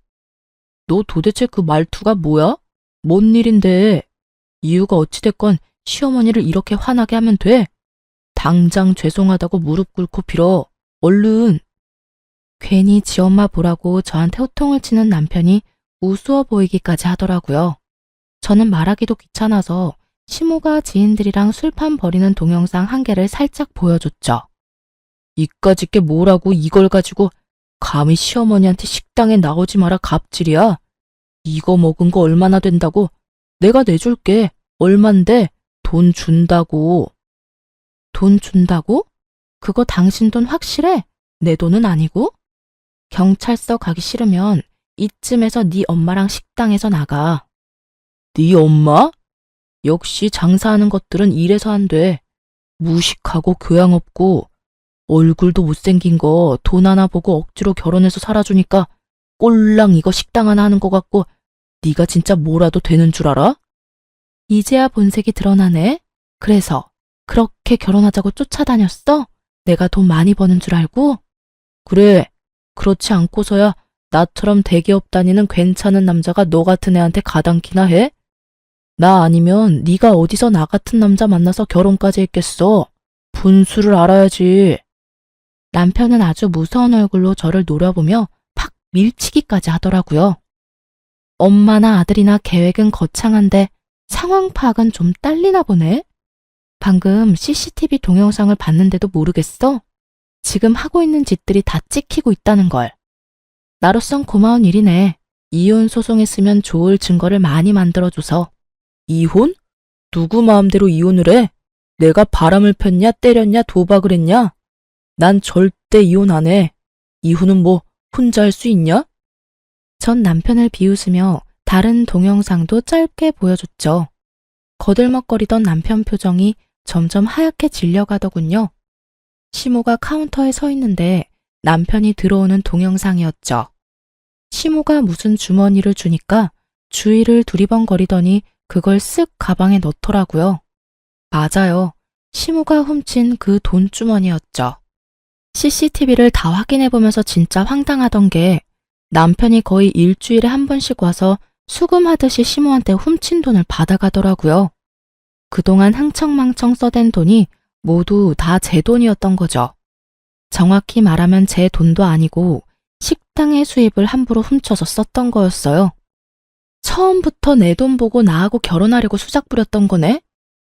너 도대체 그 말투가 뭐야? 뭔 일인데? 이유가 어찌됐건 시어머니를 이렇게 화나게 하면 돼. 당장 죄송하다고 무릎 꿇고 빌어. 얼른. 괜히 지 엄마 보라고 저한테 호통을 치는 남편이 우스워 보이기까지 하더라고요. 저는 말하기도 귀찮아서 시모가 지인들이랑 술판 벌이는 동영상 한 개를 살짝 보여줬죠. 이까짓 게 뭐라고 이걸 가지고 감히 시어머니한테 식당에 나오지 마라 갑질이야. 이거 먹은 거 얼마나 된다고? 내가 내줄게. 얼만데? 돈 준다고. 돈 준다고? 그거 당신 돈 확실해? 내 돈은 아니고? 경찰서 가기 싫으면 이쯤에서 네 엄마랑 식당에서 나가. 네 엄마? 역시 장사하는 것들은 이래서 안 돼. 무식하고 교양 없고 얼굴도 못생긴 거 돈 하나 보고 억지로 결혼해서 살아주니까 꼴랑 이거 식당 하나 하는 것 같고 네가 진짜 뭐라도 되는 줄 알아? 이제야 본색이 드러나네. 그래서 그렇게 결혼하자고 쫓아다녔어? 내가 돈 많이 버는 줄 알고? 그래. 그렇지 않고서야 나처럼 대기업 다니는 괜찮은 남자가 너 같은 애한테 가당키나 해? 나 아니면 네가 어디서 나 같은 남자 만나서 결혼까지 했겠어. 분수를 알아야지. 남편은 아주 무서운 얼굴로 저를 노려보며 팍 밀치기까지 하더라고요. 엄마나 아들이나 계획은 거창한데 상황 파악은 좀 딸리나 보네. 방금 CCTV 동영상을 봤는데도 모르겠어? 지금 하고 있는 짓들이 다 찍히고 있다는 걸. 나로선 고마운 일이네. 이혼 소송했으면 좋을 증거를 많이 만들어줘서. 이혼? 누구 마음대로 이혼을 해? 내가 바람을 폈냐, 때렸냐, 도박을 했냐? 난 절대 이혼 안 해. 이혼은 뭐 혼자 할 수 있냐? 전 남편을 비웃으며 다른 동영상도 짧게 보여줬죠. 거들먹거리던 남편 표정이 점점 하얗게 질려가더군요. 시모가 카운터에 서 있는데 남편이 들어오는 동영상이었죠. 시모가 무슨 주머니를 주니까 주위를 두리번거리더니 그걸 쓱 가방에 넣더라고요. 맞아요. 시모가 훔친 그 돈주머니였죠. CCTV를 다 확인해보면서 진짜 황당하던 게 남편이 거의 일주일에 한 번씩 와서 수금하듯이 시모한테 훔친 돈을 받아가더라고요. 그동안 흥청망청 써댄 돈이 모두 다 제 돈이었던 거죠. 정확히 말하면 제 돈도 아니고 식당의 수입을 함부로 훔쳐서 썼던 거였어요. 처음부터 내 돈 보고 나하고 결혼하려고 수작 부렸던 거네?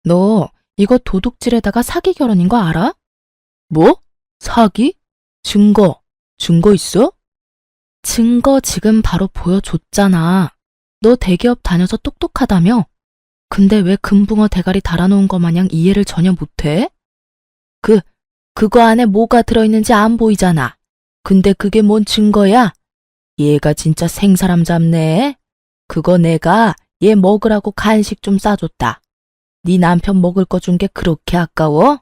너 이거 도둑질에다가 사기 결혼인 거 알아? 뭐? 사기? 증거 있어? 증거 지금 바로 보여줬잖아. 너 대기업 다녀서 똑똑하다며? 근데 왜 금붕어 대가리 달아놓은 거 마냥 이해를 전혀 못해? 그거 안에 뭐가 들어있는지 안 보이잖아. 근데 그게 뭔 증거야? 얘가 진짜 생사람 잡네. 그거 내가 얘 먹으라고 간식 좀 싸줬다. 네 남편 먹을 거 준 게 그렇게 아까워?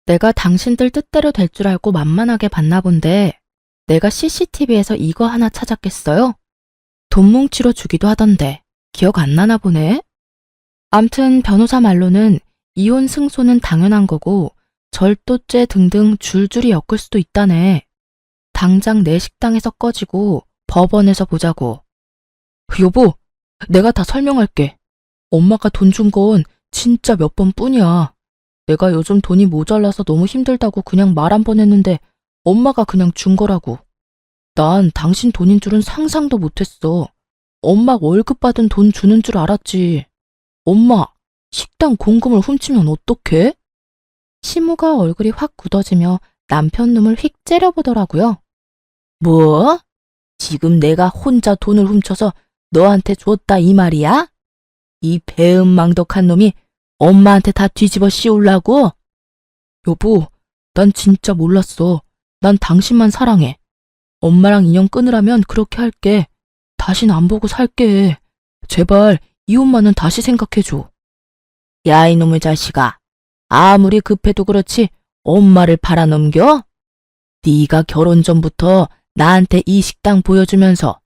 내가 당신들 뜻대로 될 줄 알고 만만하게 봤나 본데 내가 CCTV에서 이거 하나 찾았겠어요? 돈 뭉치로 주기도 하던데 기억 안 나나 보네? 암튼 변호사 말로는 이혼 승소는 당연한 거고 절도죄 등등 줄줄이 엮을 수도 있다네. 당장 내 식당에서 꺼지고 법원에서 보자고. 여보, 내가 다 설명할게. 엄마가 돈 준 건 진짜 몇 번뿐이야. 내가 요즘 돈이 모자라서 너무 힘들다고 그냥 말 한 번 했는데 엄마가 그냥 준 거라고. 난 당신 돈인 줄은 상상도 못했어. 엄마 월급 받은 돈 주는 줄 알았지. 엄마, 식당 공금을 훔치면 어떡해? 시모가 얼굴이 확 굳어지며 남편 놈을 휙 째려보더라고요. 뭐? 지금 내가 혼자 돈을 훔쳐서 너한테 줬다 이 말이야? 이 배은망덕한 놈이 엄마한테 다 뒤집어 씌우려고? 여보, 난 진짜 몰랐어. 난 당신만 사랑해. 엄마랑 인연 끊으라면 그렇게 할게. 다신 안 보고 살게. 제발 이혼만은 다시 생각해줘. 야, 이놈의 자식아. 아무리 급해도 그렇지 엄마를 팔아넘겨? 네가 결혼 전부터 나한테 이 식당 보여주면서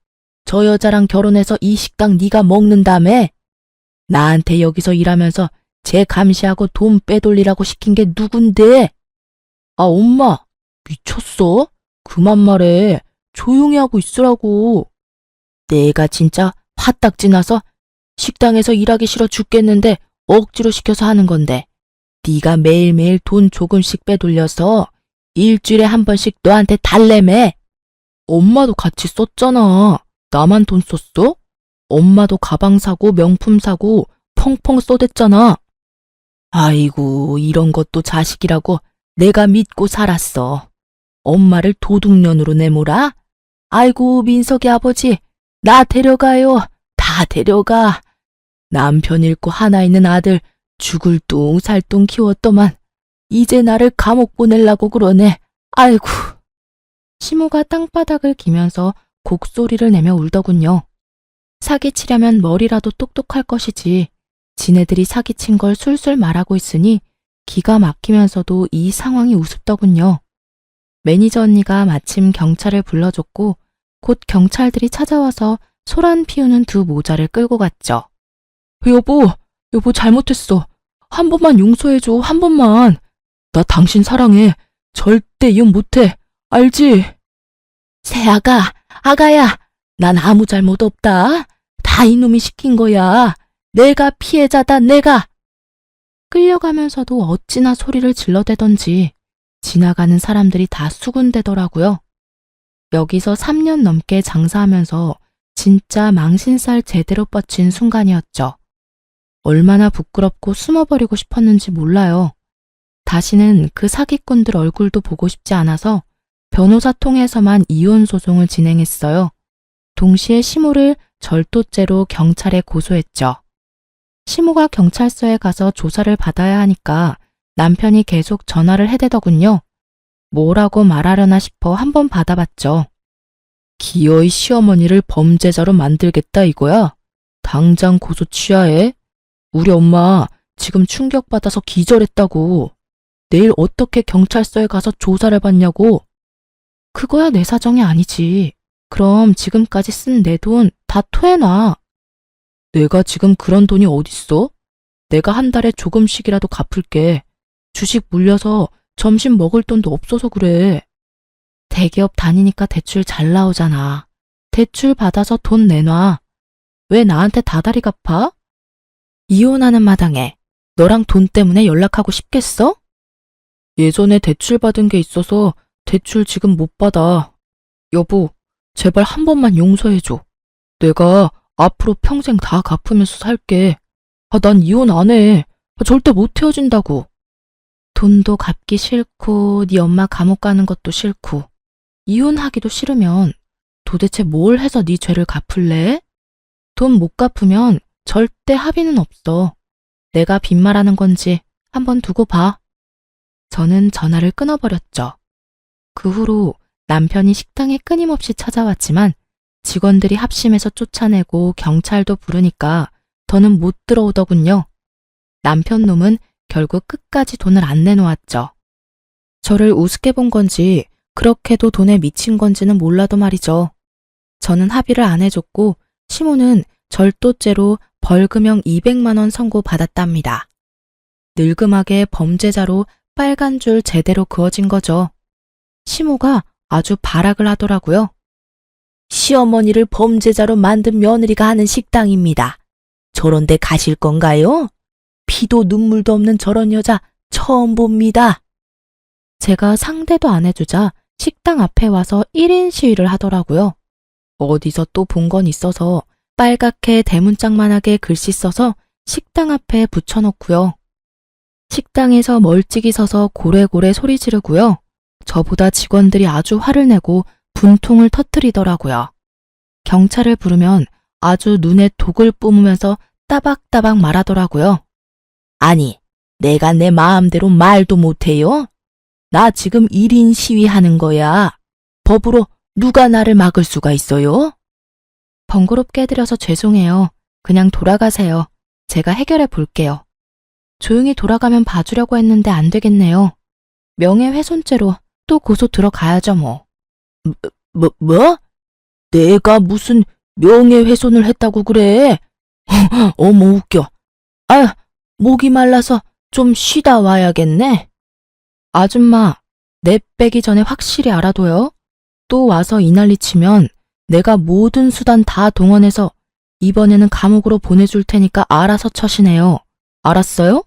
저 여자랑 결혼해서 이 식당 네가 먹는다며? 나한테 여기서 일하면서 쟤 감시하고 돈 빼돌리라고 시킨 게 누군데? 아, 엄마, 미쳤어? 그만 말해. 조용히 하고 있으라고. 내가 진짜 화딱지 나서 식당에서 일하기 싫어 죽겠는데 억지로 시켜서 하는 건데 네가 매일매일 돈 조금씩 빼돌려서 일주일에 한 번씩 너한테 달래매. 엄마도 같이 썼잖아. 나만 돈 썼어? 엄마도 가방 사고 명품 사고 펑펑 쏘댔잖아. 아이고, 이런 것도 자식이라고 내가 믿고 살았어. 엄마를 도둑년으로 내몰아? 아이고, 민석이 아버지, 나 데려가요. 다 데려가. 남편 잃고 하나 있는 아들 죽을 뚱살뚱 키웠더만 이제 나를 감옥 보내려고 그러네. 아이고. 시모가 땅바닥을 기면서 곡소리를 내며 울더군요. 사기치려면 머리라도 똑똑할 것이지. 지네들이 사기친 걸 술술 말하고 있으니 기가 막히면서도 이 상황이 우습더군요. 매니저 언니가 마침 경찰을 불러줬고 곧 경찰들이 찾아와서 소란 피우는 두 모자를 끌고 갔죠. 여보 잘못했어. 한 번만 용서해줘, 한 번만. 나 당신 사랑해. 절대 이혼 못해. 알지? 새아가, 아가야, 난 아무 잘못 없다. 다 이놈이 시킨 거야. 내가 피해자다, 내가. 끌려가면서도 어찌나 소리를 질러대던지 지나가는 사람들이 다 수군대더라고요. 여기서 3년 넘게 장사하면서 진짜 망신살 제대로 뻗친 순간이었죠. 얼마나 부끄럽고 숨어버리고 싶었는지 몰라요. 다시는 그 사기꾼들 얼굴도 보고 싶지 않아서 변호사 통해서만 이혼 소송을 진행했어요. 동시에 시모를 절도죄로 경찰에 고소했죠. 시모가 경찰서에 가서 조사를 받아야 하니까 남편이 계속 전화를 해대더군요. 뭐라고 말하려나 싶어 한번 받아봤죠. 기어이 시어머니를 범죄자로 만들겠다 이거야? 당장 고소 취하해. 우리 엄마 지금 충격받아서 기절했다고. 내일 어떻게 경찰서에 가서 조사를 받냐고. 그거야 내 사정이 아니지. 그럼 지금까지 쓴 내 돈 다 토해놔. 내가 지금 그런 돈이 어딨어? 내가 한 달에 조금씩이라도 갚을게. 주식 물려서 점심 먹을 돈도 없어서 그래. 대기업 다니니까 대출 잘 나오잖아. 대출 받아서 돈 내놔. 왜 나한테 다달이 갚아? 이혼하는 마당에 너랑 돈 때문에 연락하고 싶겠어? 예전에 대출 받은 게 있어서 대출 지금 못 받아. 여보, 제발 한 번만 용서해줘. 내가 앞으로 평생 다 갚으면서 살게. 난 이혼 안 해. 절대 못 헤어진다고. 돈도 갚기 싫고 네 엄마 감옥 가는 것도 싫고 이혼하기도 싫으면 도대체 뭘 해서 네 죄를 갚을래? 돈 못 갚으면 절대 합의는 없어. 내가 빈말하는 건지 한번 두고 봐. 저는 전화를 끊어버렸죠. 그 후로 남편이 식당에 끊임없이 찾아왔지만 직원들이 합심해서 쫓아내고 경찰도 부르니까 더는 못 들어오더군요. 남편 놈은 결국 끝까지 돈을 안 내놓았죠. 저를 우습게 본 건지 그렇게도 돈에 미친 건지는 몰라도 말이죠. 저는 합의를 안 해줬고 시모는 절도죄로 벌금형 200만 원 선고받았답니다. 늙음하게 범죄자로 빨간 줄 제대로 그어진 거죠. 시모가 아주 발악을 하더라고요. 시어머니를 범죄자로 만든 며느리가 하는 식당입니다. 저런 데 가실 건가요? 피도 눈물도 없는 저런 여자 처음 봅니다. 제가 상대도 안 해주자 식당 앞에 와서 1인 시위를 하더라고요. 어디서 또 본 건 있어서 빨갛게 대문짝만하게 글씨 써서 식당 앞에 붙여놓고요. 식당에서 멀찍이 서서 고래고래 소리 지르고요. 저보다 직원들이 아주 화를 내고 분통을 터뜨리더라고요. 경찰을 부르면 아주 눈에 독을 뿜으면서 따박따박 말하더라고요. 아니, 내가 내 마음대로 말도 못해요? 나 지금 1인 시위하는 거야. 법으로 누가 나를 막을 수가 있어요? 번거롭게 해드려서 죄송해요. 그냥 돌아가세요. 제가 해결해 볼게요. 조용히 돌아가면 봐주려고 했는데 안 되겠네요. 명예훼손죄로 또 고소 들어가야죠 뭐. 뭐? 내가 무슨 명예훼손을 했다고 그래? 어머 웃겨. 아, 목이 말라서 좀 쉬다 와야겠네. 아줌마, 내 빼기 전에 확실히 알아둬요. 또 와서 이 난리 치면 내가 모든 수단 다 동원해서 이번에는 감옥으로 보내줄 테니까 알아서 처신해요. 알았어요?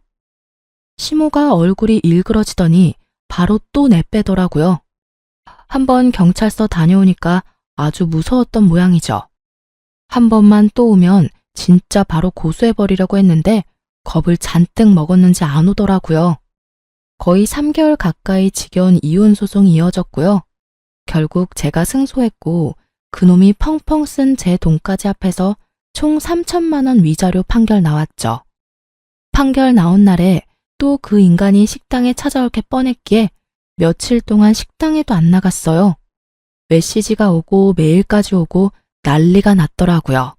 시모가 얼굴이 일그러지더니 바로 또 내빼더라고요. 한번 경찰서 다녀오니까 아주 무서웠던 모양이죠. 한 번만 또 오면 진짜 바로 고소해버리려고 했는데 겁을 잔뜩 먹었는지 안 오더라고요. 거의 3개월 가까이 지겨운 이혼 소송이 이어졌고요. 결국 제가 승소했고 그놈이 펑펑 쓴 제 돈까지 합해서 총 3천만 원 위자료 판결 나왔죠. 판결 나온 날에 또 그 인간이 식당에 찾아올 게 뻔했기에 며칠 동안 식당에도 안 나갔어요. 메시지가 오고 메일까지 오고 난리가 났더라고요.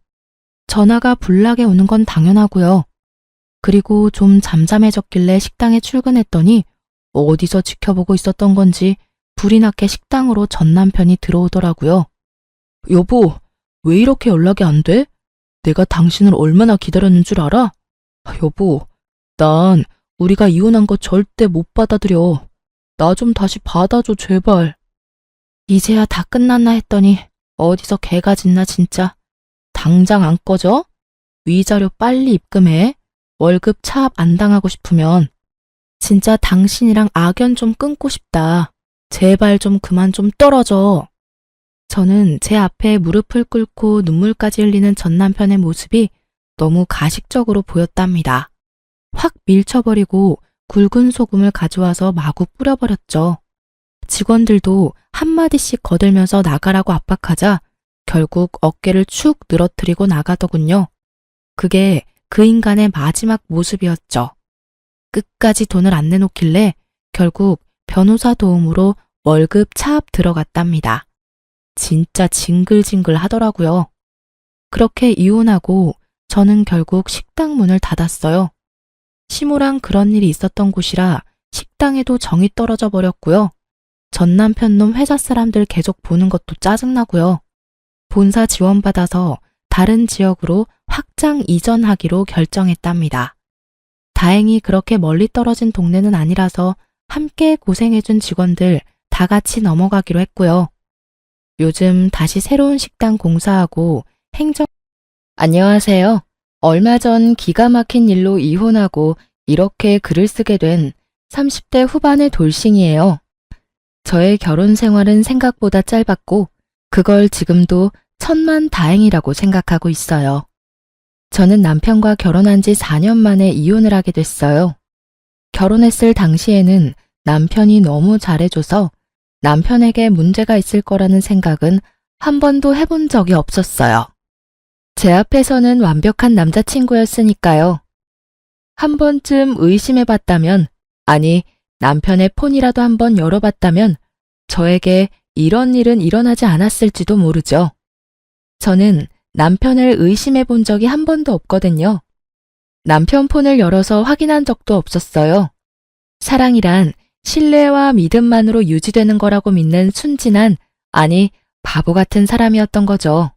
전화가 불나게 오는 건 당연하고요. 그리고 좀 잠잠해졌길래 식당에 출근했더니 어디서 지켜보고 있었던 건지 불이 나게 식당으로 전 남편이 들어오더라고요. 여보, 왜 이렇게 연락이 안 돼? 내가 당신을 얼마나 기다렸는 줄 알아? 여보, 난 우리가 이혼한 거 절대 못 받아들여. 나 좀 다시 받아줘, 제발. 이제야 다 끝났나 했더니 어디서 개가 짖나 진짜. 당장 안 꺼져? 위자료 빨리 입금해. 월급 차압 안 당하고 싶으면. 진짜 당신이랑 악연 좀 끊고 싶다. 제발 좀 그만 좀 떨어져. 저는 제 앞에 무릎을 꿇고 눈물까지 흘리는 전 남편의 모습이 너무 가식적으로 보였답니다. 확 밀쳐버리고 굵은 소금을 가져와서 마구 뿌려버렸죠. 직원들도 한마디씩 거들면서 나가라고 압박하자 결국 어깨를 축 늘어뜨리고 나가더군요. 그게 그 인간의 마지막 모습이었죠. 끝까지 돈을 안 내놓길래 결국 변호사 도움으로 월급 차압 들어갔답니다. 진짜 징글징글 하더라고요. 그렇게 이혼하고 저는 결국 식당 문을 닫았어요. 시모랑 그런 일이 있었던 곳이라 식당에도 정이 떨어져 버렸고요. 전 남편 놈 회사 사람들 계속 보는 것도 짜증나고요. 본사 지원받아서 다른 지역으로 확장 이전하기로 결정했답니다. 다행히 그렇게 멀리 떨어진 동네는 아니라서 함께 고생해준 직원들 다 같이 넘어가기로 했고요. 요즘 다시 새로운 식당 공사하고 안녕하세요. 얼마 전 기가 막힌 일로 이혼하고 이렇게 글을 쓰게 된 30대 후반의 돌싱이에요. 저의 결혼 생활은 생각보다 짧았고 그걸 지금도 천만 다행이라고 생각하고 있어요. 저는 남편과 결혼한 지 4년 만에 이혼을 하게 됐어요. 결혼했을 당시에는 남편이 너무 잘해줘서 남편에게 문제가 있을 거라는 생각은 한 번도 해본 적이 없었어요. 제 앞에서는 완벽한 남자친구였으니까요. 한 번쯤 의심해봤다면, 아니, 남편의 폰이라도 한번 열어봤다면 저에게 이런 일은 일어나지 않았을지도 모르죠. 저는 남편을 의심해 본 적이 한 번도 없거든요. 남편 폰을 열어서 확인한 적도 없었어요. 사랑이란 신뢰와 믿음만으로 유지되는 거라고 믿는 순진한, 아니 바보 같은 사람이었던 거죠.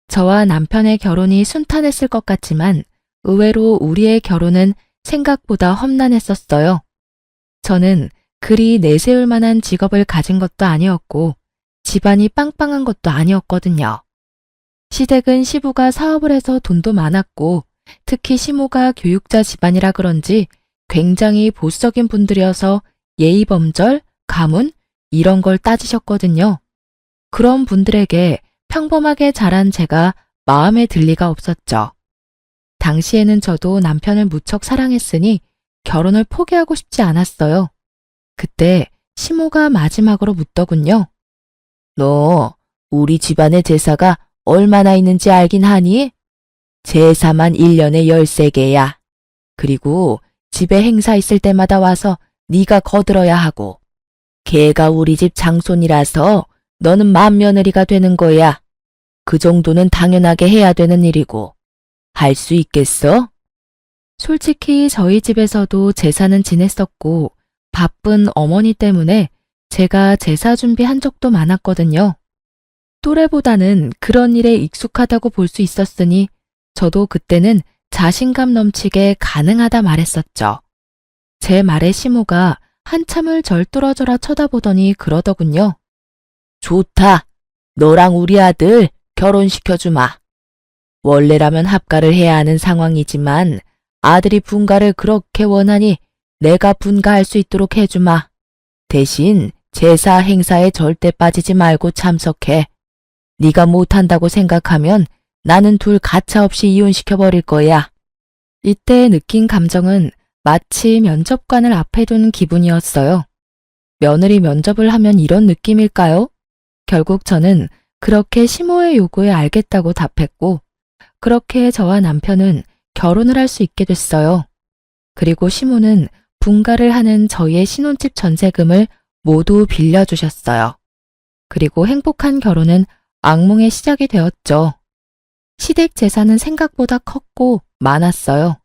저와 남편의 결혼이 순탄했을 것 같지만 의외로 우리의 결혼은 생각보다 험난했었어요. 저는 그리 내세울 만한 직업을 가진 것도 아니었고 집안이 빵빵한 것도 아니었거든요. 시댁은 시부가 사업을 해서 돈도 많았고 특히 시모가 교육자 집안이라 그런지 굉장히 보수적인 분들이어서 예의범절, 가문 이런 걸 따지셨거든요. 그런 분들에게 평범하게 자란 제가 마음에 들 리가 없었죠. 당시에는 저도 남편을 무척 사랑했으니 결혼을 포기하고 싶지 않았어요. 그때 시모가 마지막으로 묻더군요. 너 우리 집안의 제사가 얼마나 있는지 알긴 하니? 제사만 1년에 13개야. 그리고 집에 행사 있을 때마다 와서 네가 거들어야 하고 걔가 우리 집 장손이라서 너는 맏며느리가 되는 거야. 그 정도는 당연하게 해야 되는 일이고 할 수 있겠어? 솔직히 저희 집에서도 제사는 지냈었고 바쁜 어머니 때문에 제가 제사 준비한 적도 많았거든요. 또래보다는 그런 일에 익숙하다고 볼 수 있었으니 저도 그때는 자신감 넘치게 가능하다 말했었죠. 제 말에 시모가 한참을 절 뚫어져라 쳐다보더니 그러더군요. 좋다. 너랑 우리 아들 결혼시켜주마. 원래라면 합가를 해야 하는 상황이지만 아들이 분가를 그렇게 원하니 내가 분가할 수 있도록 해주마. 대신 제사 행사에 절대 빠지지 말고 참석해. 네가 못한다고 생각하면 나는 둘 가차없이 이혼시켜버릴 거야. 이때 느낀 감정은 마치 면접관을 앞에 둔 기분이었어요. 며느리 면접을 하면 이런 느낌일까요? 결국 저는 그렇게 시모의 요구에 알겠다고 답했고 그렇게 저와 남편은 결혼을 할 수 있게 됐어요. 그리고 시모는 분가를 하는 저희의 신혼집 전세금을 모두 빌려주셨어요. 그리고 행복한 결혼은 악몽의 시작이 되었죠. 시댁 재산은 생각보다 컸고 많았어요.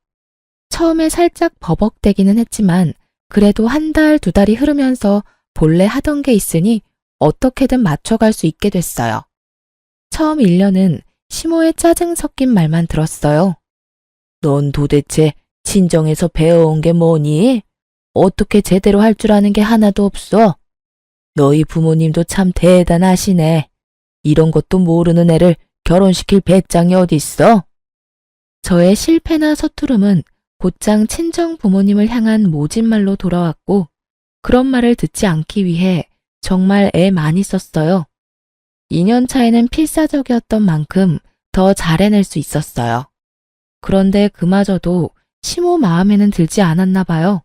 처음에 살짝 버벅대기는 했지만 그래도 한 달, 두 달이 흐르면서 본래 하던 게 있으니 어떻게든 맞춰갈 수 있게 됐어요. 처음 1년은 시모의 짜증 섞인 말만 들었어요. 넌 도대체 친정에서 배워온 게 뭐니? 어떻게 제대로 할 줄 아는 게 하나도 없어? 너희 부모님도 참 대단하시네. 이런 것도 모르는 애를 결혼시킬 배짱이 어딨어? 저의 실패나 서투름은 곧장 친정 부모님을 향한 모진말로 돌아왔고 그런 말을 듣지 않기 위해 정말 애 많이 썼어요. 2년 차에는 필사적이었던 만큼 더 잘해낼 수 있었어요. 그런데 그마저도 시모 마음에는 들지 않았나 봐요.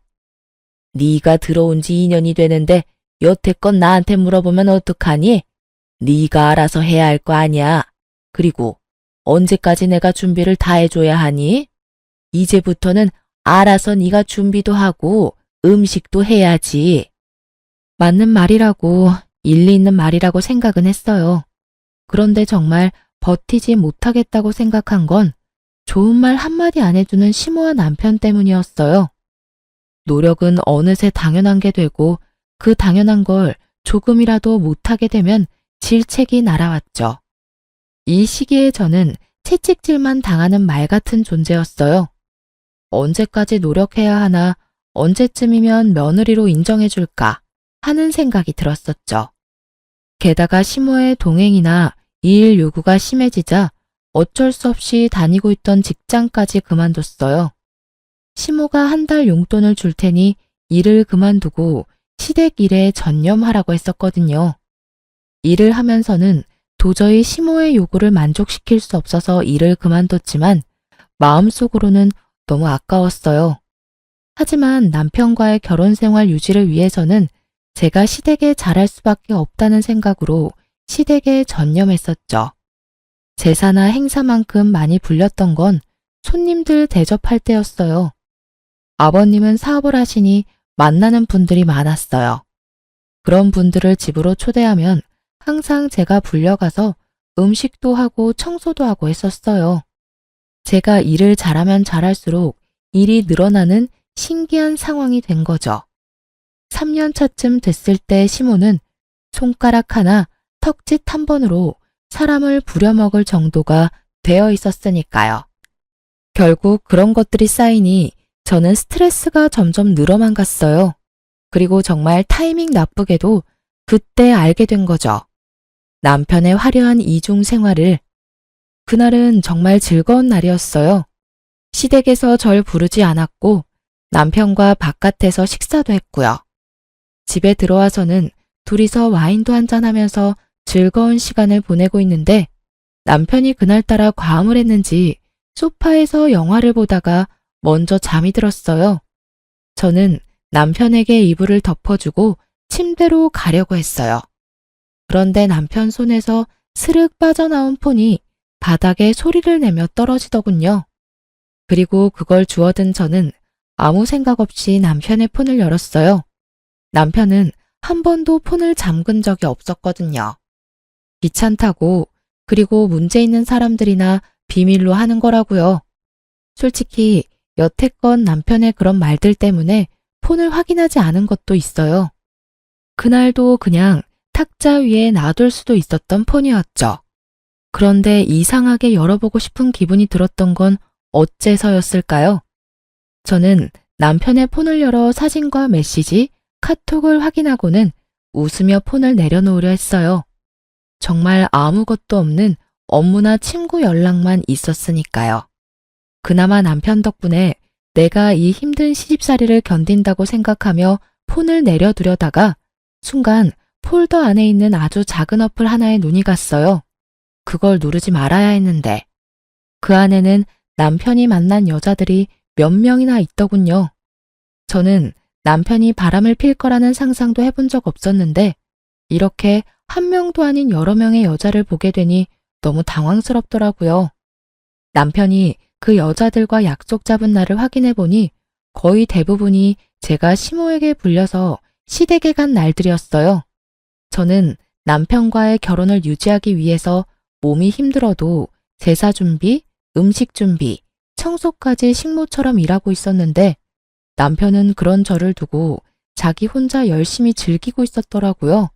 네가 들어온 지 2년이 되는데 여태껏 나한테 물어보면 어떡하니? 네가 알아서 해야 할 거 아니야. 그리고 언제까지 내가 준비를 다 해줘야 하니? 이제부터는 알아서 네가 준비도 하고 음식도 해야지. 맞는 말이라고, 일리 있는 말이라고 생각은 했어요. 그런데 정말 버티지 못하겠다고 생각한 건 좋은 말 한마디 안 해주는 시모와 남편 때문이었어요. 노력은 어느새 당연한 게 되고 그 당연한 걸 조금이라도 못하게 되면 질책이 날아왔죠. 이 시기에 저는 채찍질만 당하는 말 같은 존재였어요. 언제까지 노력해야 하나, 언제쯤이면 며느리로 인정해줄까 하는 생각이 들었었죠. 게다가 시모의 동행이나 일 요구가 심해지자 어쩔 수 없이 다니고 있던 직장까지 그만뒀어요. 시모가 한 달 용돈을 줄 테니 일을 그만두고 시댁 일에 전념하라고 했었거든요. 일을 하면서는 도저히 시모의 요구를 만족시킬 수 없어서 일을 그만뒀지만 마음속으로는 너무 아까웠어요. 하지만 남편과의 결혼 생활 유지를 위해서는 제가 시댁에 잘할 수밖에 없다는 생각으로 시댁에 전념했었죠. 제사나 행사만큼 많이 불렸던 건 손님들 대접할 때였어요. 아버님은 사업을 하시니 만나는 분들이 많았어요. 그런 분들을 집으로 초대하면 항상 제가 불려가서 음식도 하고 청소도 하고 했었어요. 제가 일을 잘하면 잘할수록 일이 늘어나는 신기한 상황이 된 거죠. 3년 차쯤 됐을 때 시모는 손가락 하나, 턱짓 한 번으로 사람을 부려먹을 정도가 되어 있었으니까요. 결국 그런 것들이 쌓이니 저는 스트레스가 점점 늘어만 갔어요. 그리고 정말 타이밍 나쁘게도 그때 알게 된 거죠. 남편의 화려한 이중 생활을. 그날은 정말 즐거운 날이었어요. 시댁에서 절 부르지 않았고 남편과 바깥에서 식사도 했고요. 집에 들어와서는 둘이서 와인도 한잔하면서 즐거운 시간을 보내고 있는데 남편이 그날따라 과음을 했는지 소파에서 영화를 보다가 먼저 잠이 들었어요. 저는 남편에게 이불을 덮어주고 침대로 가려고 했어요. 그런데 남편 손에서 스르륵 빠져나온 폰이 바닥에 소리를 내며 떨어지더군요. 그리고 그걸 주워든 저는 아무 생각 없이 남편의 폰을 열었어요. 남편은 한 번도 폰을 잠근 적이 없었거든요. 귀찮다고, 그리고 문제 있는 사람들이나 비밀로 하는 거라고요. 솔직히 여태껏 남편의 그런 말들 때문에 폰을 확인하지 않은 것도 있어요. 그날도 그냥 탁자 위에 놔둘 수도 있었던 폰이었죠. 그런데 이상하게 열어보고 싶은 기분이 들었던 건 어째서였을까요? 저는 남편의 폰을 열어 사진과 메시지, 카톡을 확인하고는 웃으며 폰을 내려놓으려 했어요. 정말 아무것도 없는 업무나 친구 연락만 있었으니까요. 그나마 남편 덕분에 내가 이 힘든 시집살이를 견딘다고 생각하며 폰을 내려두려다가 순간 폴더 안에 있는 아주 작은 어플 하나에 눈이 갔어요. 그걸 누르지 말아야 했는데 그 안에는 남편이 만난 여자들이 몇 명이나 있더군요. 저는 남편이 바람을 필 거라는 상상도 해본 적 없었는데 이렇게 한 명도 아닌 여러 명의 여자를 보게 되니 너무 당황스럽더라고요. 남편이 그 여자들과 약속 잡은 날을 확인해 보니 거의 대부분이 제가 시모에게 불려서 시댁에 간 날들이었어요. 저는 남편과의 결혼을 유지하기 위해서 몸이 힘들어도 제사 준비, 음식 준비, 청소까지 식모처럼 일하고 있었는데 남편은 그런 저를 두고 자기 혼자 열심히 즐기고 있었더라고요.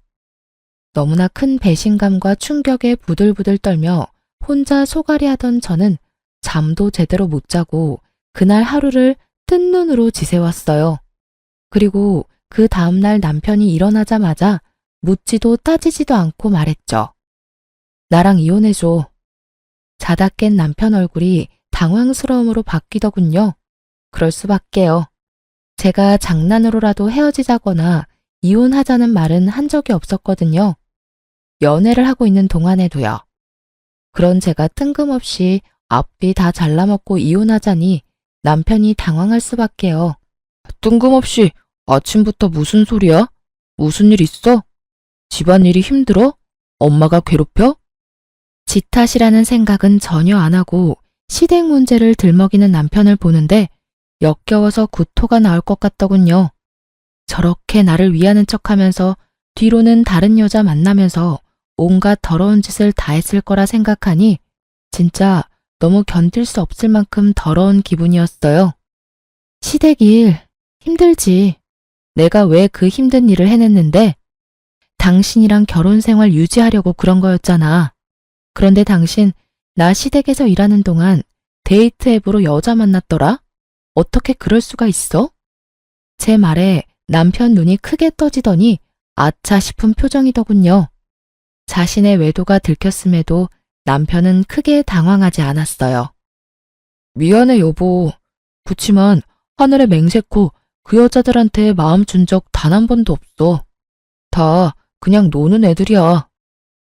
너무나 큰 배신감과 충격에 부들부들 떨며 혼자 소갈이 하던 저는 잠도 제대로 못 자고 그날 하루를 뜬 눈으로 지새웠어요. 그리고 그 다음날 남편이 일어나자마자 묻지도 따지지도 않고 말했죠. 나랑 이혼해줘. 자다 깬 남편 얼굴이 당황스러움으로 바뀌더군요. 그럴 수밖에요. 제가 장난으로라도 헤어지자거나 이혼하자는 말은 한 적이 없었거든요. 연애를 하고 있는 동안에도요. 그런 제가 뜬금없이 앞뒤 다 잘라먹고 이혼하자니 남편이 당황할 수밖에요. 뜬금없이 아침부터 무슨 소리야? 무슨 일 있어? 집안일이 힘들어? 엄마가 괴롭혀? 지 탓이라는 생각은 전혀 안 하고 시댁 문제를 들먹이는 남편을 보는데 역겨워서 구토가 나올 것 같더군요. 저렇게 나를 위하는 척하면서 뒤로는 다른 여자 만나면서 온갖 더러운 짓을 다 했을 거라 생각하니 진짜 너무 견딜 수 없을 만큼 더러운 기분이었어요. 시댁 일 힘들지. 내가 왜 그 힘든 일을 해냈는데? 당신이랑 결혼 생활 유지하려고 그런 거였잖아. 그런데 당신 나 시댁에서 일하는 동안 데이트 앱으로 여자 만났더라? 어떻게 그럴 수가 있어? 제 말에 남편 눈이 크게 떠지더니 아차 싶은 표정이더군요. 자신의 외도가 들켰음에도 남편은 크게 당황하지 않았어요. 미안해 여보. 그치만 하늘에 맹세코 그 여자들한테 마음 준 적 단 한 번도 없어. 다 그냥 노는 애들이야.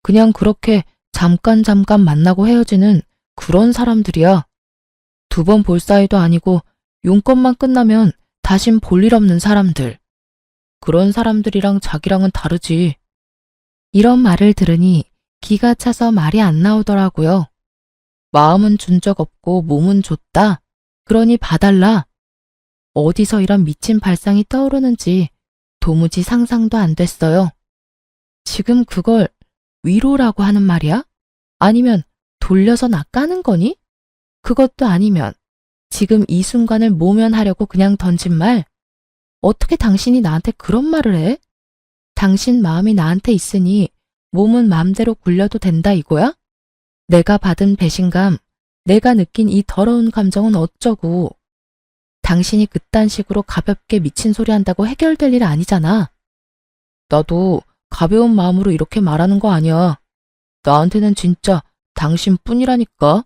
그냥 그렇게 잠깐 만나고 헤어지는 그런 사람들이야. 두 번 볼 사이도 아니고 용건만 끝나면 다신 볼 일 없는 사람들. 그런 사람들이랑 자기랑은 다르지. 이런 말을 들으니 기가 차서 말이 안 나오더라고요. 마음은 준 적 없고 몸은 줬다. 그러니 봐달라. 어디서 이런 미친 발상이 떠오르는지 도무지 상상도 안 됐어요. 지금 그걸 위로라고 하는 말이야? 아니면 돌려서 나 까는 거니? 그것도 아니면 지금 이 순간을 모면하려고 그냥 던진 말? 어떻게 당신이 나한테 그런 말을 해? 당신 마음이 나한테 있으니 몸은 마음대로 굴려도 된다 이거야? 내가 받은 배신감, 내가 느낀 이 더러운 감정은 어쩌고. 당신이 그딴 식으로 가볍게 미친 소리 한다고 해결될 일 아니잖아. 나도 가벼운 마음으로 이렇게 말하는 거 아니야. 나한테는 진짜 당신뿐이라니까.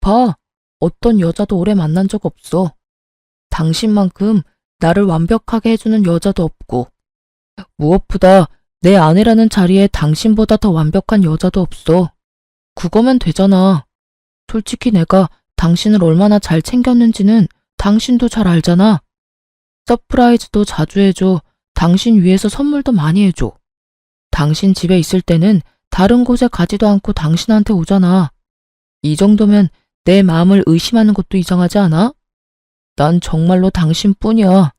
봐, 어떤 여자도 오래 만난 적 없어. 당신만큼 나를 완벽하게 해주는 여자도 없고, 무엇보다 내 아내라는 자리에 당신보다 더 완벽한 여자도 없어. 그거면 되잖아. 솔직히 내가 당신을 얼마나 잘 챙겼는지는 당신도 잘 알잖아. 서프라이즈도 자주 해줘. 당신 위해서 선물도 많이 해줘. 당신 집에 있을 때는 다른 곳에 가지도 않고 당신한테 오잖아. 이 정도면 내 마음을 의심하는 것도 이상하지 않아? 난 정말로 당신뿐이야.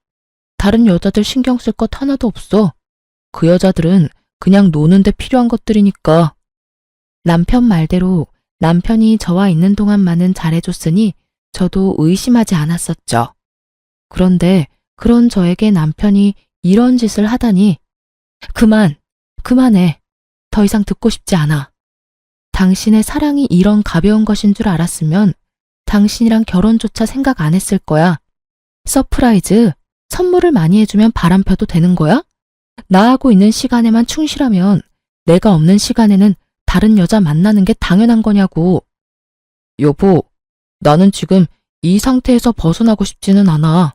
다른 여자들 신경 쓸 것 하나도 없어. 그 여자들은 그냥 노는데 필요한 것들이니까. 남편 말대로 남편이 저와 있는 동안만은 잘해줬으니 저도 의심하지 않았었죠. 그런데 그런 저에게 남편이 이런 짓을 하다니. 그만해. 더 이상 듣고 싶지 않아. 당신의 사랑이 이런 가벼운 것인 줄 알았으면 당신이랑 결혼조차 생각 안 했을 거야. 서프라이즈, 선물을 많이 해주면 바람 펴도 되는 거야? 나하고 있는 시간에만 충실하면 내가 없는 시간에는 다른 여자 만나는 게 당연한 거냐고. 여보, 나는 지금 이 상태에서 벗어나고 싶지는 않아.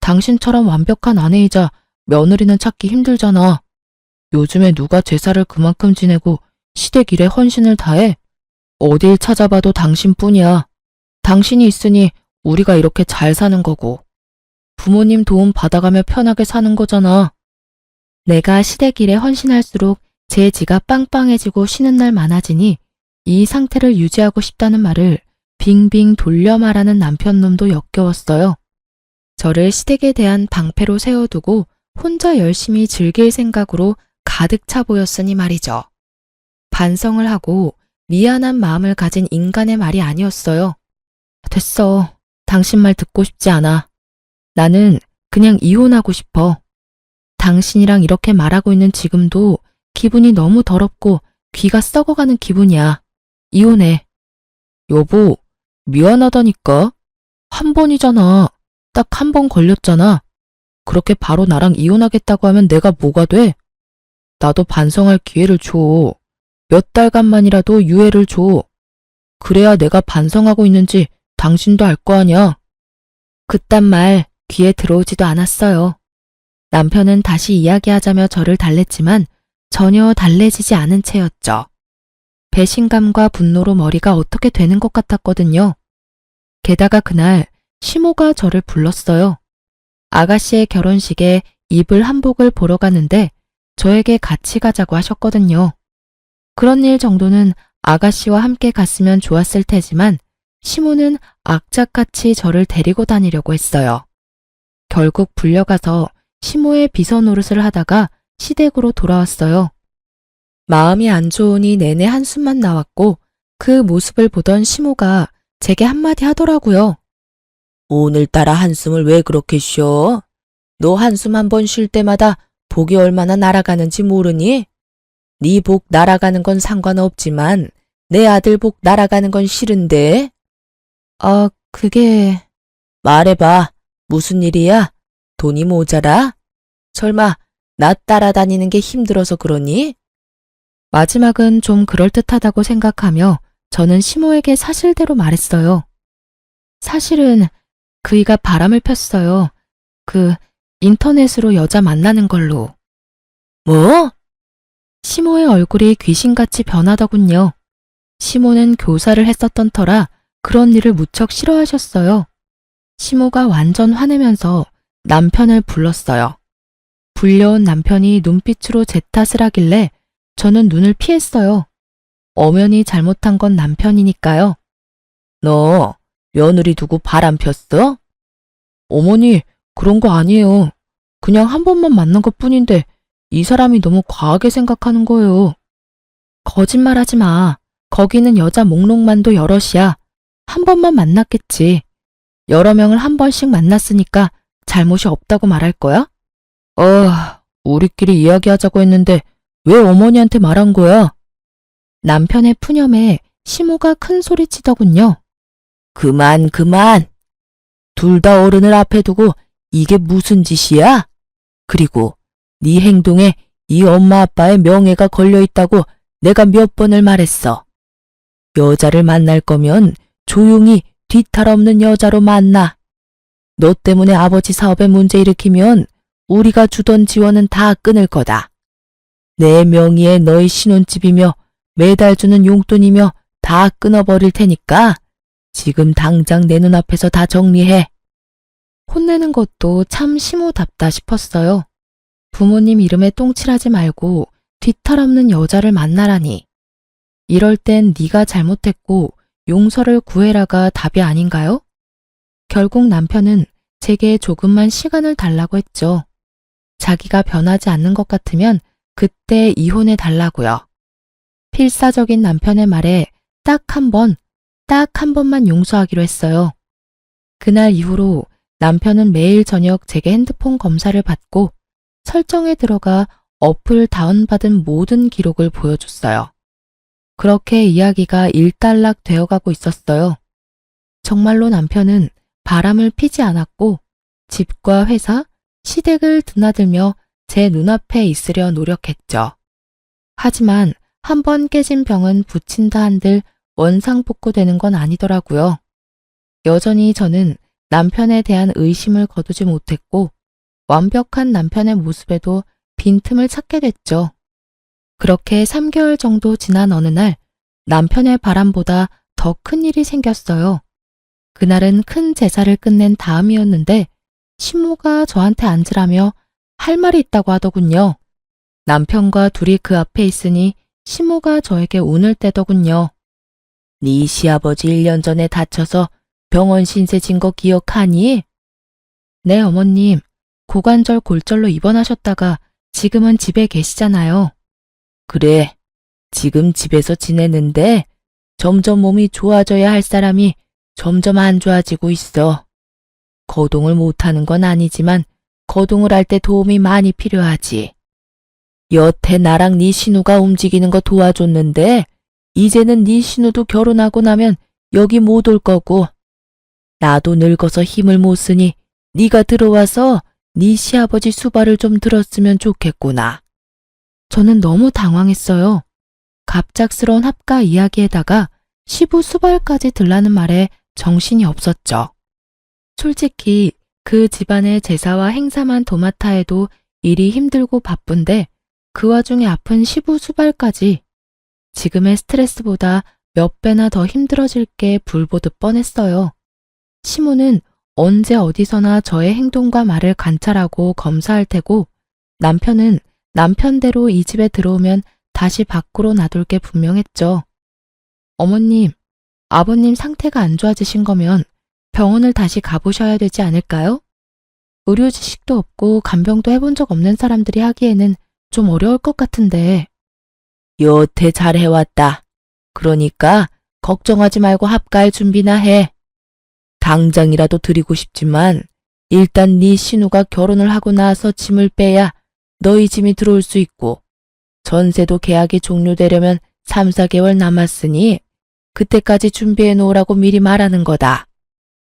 당신처럼 완벽한 아내이자 며느리는 찾기 힘들잖아. 요즘에 누가 제사를 그만큼 지내고 시댁 일에 헌신을 다해? 어딜 찾아봐도 당신뿐이야. 당신이 있으니 우리가 이렇게 잘 사는 거고. 부모님 도움 받아가며 편하게 사는 거잖아. 내가 시댁 일에 헌신할수록 제 지가 빵빵해지고 쉬는 날 많아지니 이 상태를 유지하고 싶다는 말을 빙빙 돌려 말하는 남편놈도 역겨웠어요. 저를 시댁에 대한 방패로 세워두고 혼자 열심히 즐길 생각으로 가득 차 보였으니 말이죠. 반성을 하고 미안한 마음을 가진 인간의 말이 아니었어요. 됐어. 당신 말 듣고 싶지 않아. 나는 그냥 이혼하고 싶어. 당신이랑 이렇게 말하고 있는 지금도 기분이 너무 더럽고 귀가 썩어가는 기분이야. 이혼해. 여보, 미안하다니까. 한 번이잖아. 딱 한 번 걸렸잖아. 그렇게 바로 나랑 이혼하겠다고 하면 내가 뭐가 돼? 나도 반성할 기회를 줘. 몇 달간만이라도 유예를 줘. 그래야 내가 반성하고 있는지 당신도 알 거 아니야. 그딴 말 귀에 들어오지도 않았어요. 남편은 다시 이야기하자며 저를 달랬지만 전혀 달래지지 않은 채였죠. 배신감과 분노로 머리가 어떻게 되는 것 같았거든요. 게다가 그날 시모가 저를 불렀어요. 아가씨의 결혼식에 입을 한복을 보러 가는데 저에게 같이 가자고 하셨거든요. 그런 일 정도는 아가씨와 함께 갔으면 좋았을 테지만 시모는 악착같이 저를 데리고 다니려고 했어요. 결국 불려가서 시모의 비서 노릇을 하다가 시댁으로 돌아왔어요. 마음이 안 좋으니 내내 한숨만 나왔고 그 모습을 보던 시모가 제게 한마디 하더라고요. 오늘따라 한숨을 왜 그렇게 쉬어? 너 한숨 한 번 쉴 때마다 복이 얼마나 날아가는지 모르니? 네 복 날아가는 건 상관없지만 내 아들 복 날아가는 건 싫은데? 그게... 말해봐. 무슨 일이야? 돈이 모자라? 설마 나 따라다니는 게 힘들어서 그러니? 마지막은 좀 그럴듯하다고 생각하며 저는 시모에게 사실대로 말했어요. 사실은 그이가 바람을 폈어요. 인터넷으로 여자 만나는 걸로. 뭐? 시모의 얼굴이 귀신같이 변하더군요. 시모는 교사를 했었던 터라 그런 일을 무척 싫어하셨어요. 시모가 완전 화내면서 남편을 불렀어요. 불려온 남편이 눈빛으로 제 탓을 하길래 저는 눈을 피했어요. 엄연히 잘못한 건 남편이니까요. 너 며느리 두고 바람 폈어? 어머니, 그런 거 아니에요. 그냥 한 번만 만난 것 뿐인데 이 사람이 너무 과하게 생각하는 거예요. 거짓말하지 마. 거기는 여자 목록만도 여럿이야. 한 번만 만났겠지. 여러 명을 한 번씩 만났으니까 잘못이 없다고 말할 거야? 우리끼리 이야기하자고 했는데 왜 어머니한테 말한 거야? 남편의 푸념에 시모가 큰 소리 치더군요. 그만. 둘 다 어른을 앞에 두고 이게 무슨 짓이야? 그리고 네 행동에 이 엄마 아빠의 명예가 걸려있다고 내가 몇 번을 말했어. 여자를 만날 거면 조용히 뒤탈 없는 여자로 만나. 너 때문에 아버지 사업에 문제 일으키면 우리가 주던 지원은 다 끊을 거다. 내 명의에 너희 신혼집이며 매달 주는 용돈이며 다 끊어버릴 테니까 지금 당장 내 눈앞에서 다 정리해. 혼내는 것도 참 시모답다 싶었어요. 부모님 이름에 똥칠하지 말고 뒤탈 없는 여자를 만나라니. 이럴 땐 네가 잘못했고 용서를 구해라가 답이 아닌가요? 결국 남편은 제게 조금만 시간을 달라고 했죠. 자기가 변하지 않는 것 같으면 그때 이혼해 달라고요. 필사적인 남편의 말에 딱 한 번만 용서하기로 했어요. 그날 이후로 남편은 매일 저녁 제게 핸드폰 검사를 받고 설정에 들어가 어플 다운받은 모든 기록을 보여줬어요. 그렇게 이야기가 일단락 되어가고 있었어요. 정말로 남편은 바람을 피지 않았고 집과 회사, 시댁을 드나들며 제 눈앞에 있으려 노력했죠. 하지만 한 번 깨진 병은 붙인다 한들 원상복구되는 건 아니더라고요. 여전히 저는 남편에 대한 의심을 거두지 못했고 완벽한 남편의 모습에도 빈틈을 찾게 됐죠. 그렇게 3개월 정도 지난 어느 날 남편의 바람보다 더 큰 일이 생겼어요. 그날은 큰 제사를 끝낸 다음이었는데 시모가 저한테 앉으라며 할 말이 있다고 하더군요. 남편과 둘이 그 앞에 있으니 시모가 저에게 운을 떼더군요. 네 시아버지 1년 전에 다쳐서 병원 신세 진 거 기억하니? 네, 어머님. 고관절 골절로 입원하셨다가 지금은 집에 계시잖아요. 그래, 지금 집에서 지내는데 점점 몸이 좋아져야 할 사람이 점점 안 좋아지고 있어. 거동을 못하는 건 아니지만 거동을 할 때 도움이 많이 필요하지. 여태 나랑 네 신우가 움직이는 거 도와줬는데 이제는 네 신우도 결혼하고 나면 여기 못 올 거고 나도 늙어서 힘을 못 쓰니 네가 들어와서 네 시아버지 수발을 좀 들었으면 좋겠구나. 저는 너무 당황했어요. 갑작스러운 합가 이야기에다가 시부 수발까지 들라는 말에 정신이 없었죠. 솔직히 그 집안의 제사와 행사만 도맡아 해도 일이 힘들고 바쁜데 그 와중에 아픈 시부 수발까지 지금의 스트레스보다 몇 배나 더 힘들어질 게 불보듯 뻔했어요. 시모는 언제 어디서나 저의 행동과 말을 관찰하고 검사할 테고 남편은 남편대로 이 집에 들어오면 다시 밖으로 놔둘 게 분명했죠. 어머님, 아버님 상태가 안 좋아지신 거면 병원을 다시 가보셔야 되지 않을까요? 의료 지식도 없고 간병도 해본 적 없는 사람들이 하기에는 좀 어려울 것 같은데. 여태 잘 해왔다. 그러니까 걱정하지 말고 합가할 준비나 해. 당장이라도 드리고 싶지만 일단 네 신우가 결혼을 하고 나서 짐을 빼야 너희 짐이 들어올 수 있고 전세도 계약이 종료되려면 3, 4개월 남았으니 그때까지 준비해 놓으라고 미리 말하는 거다.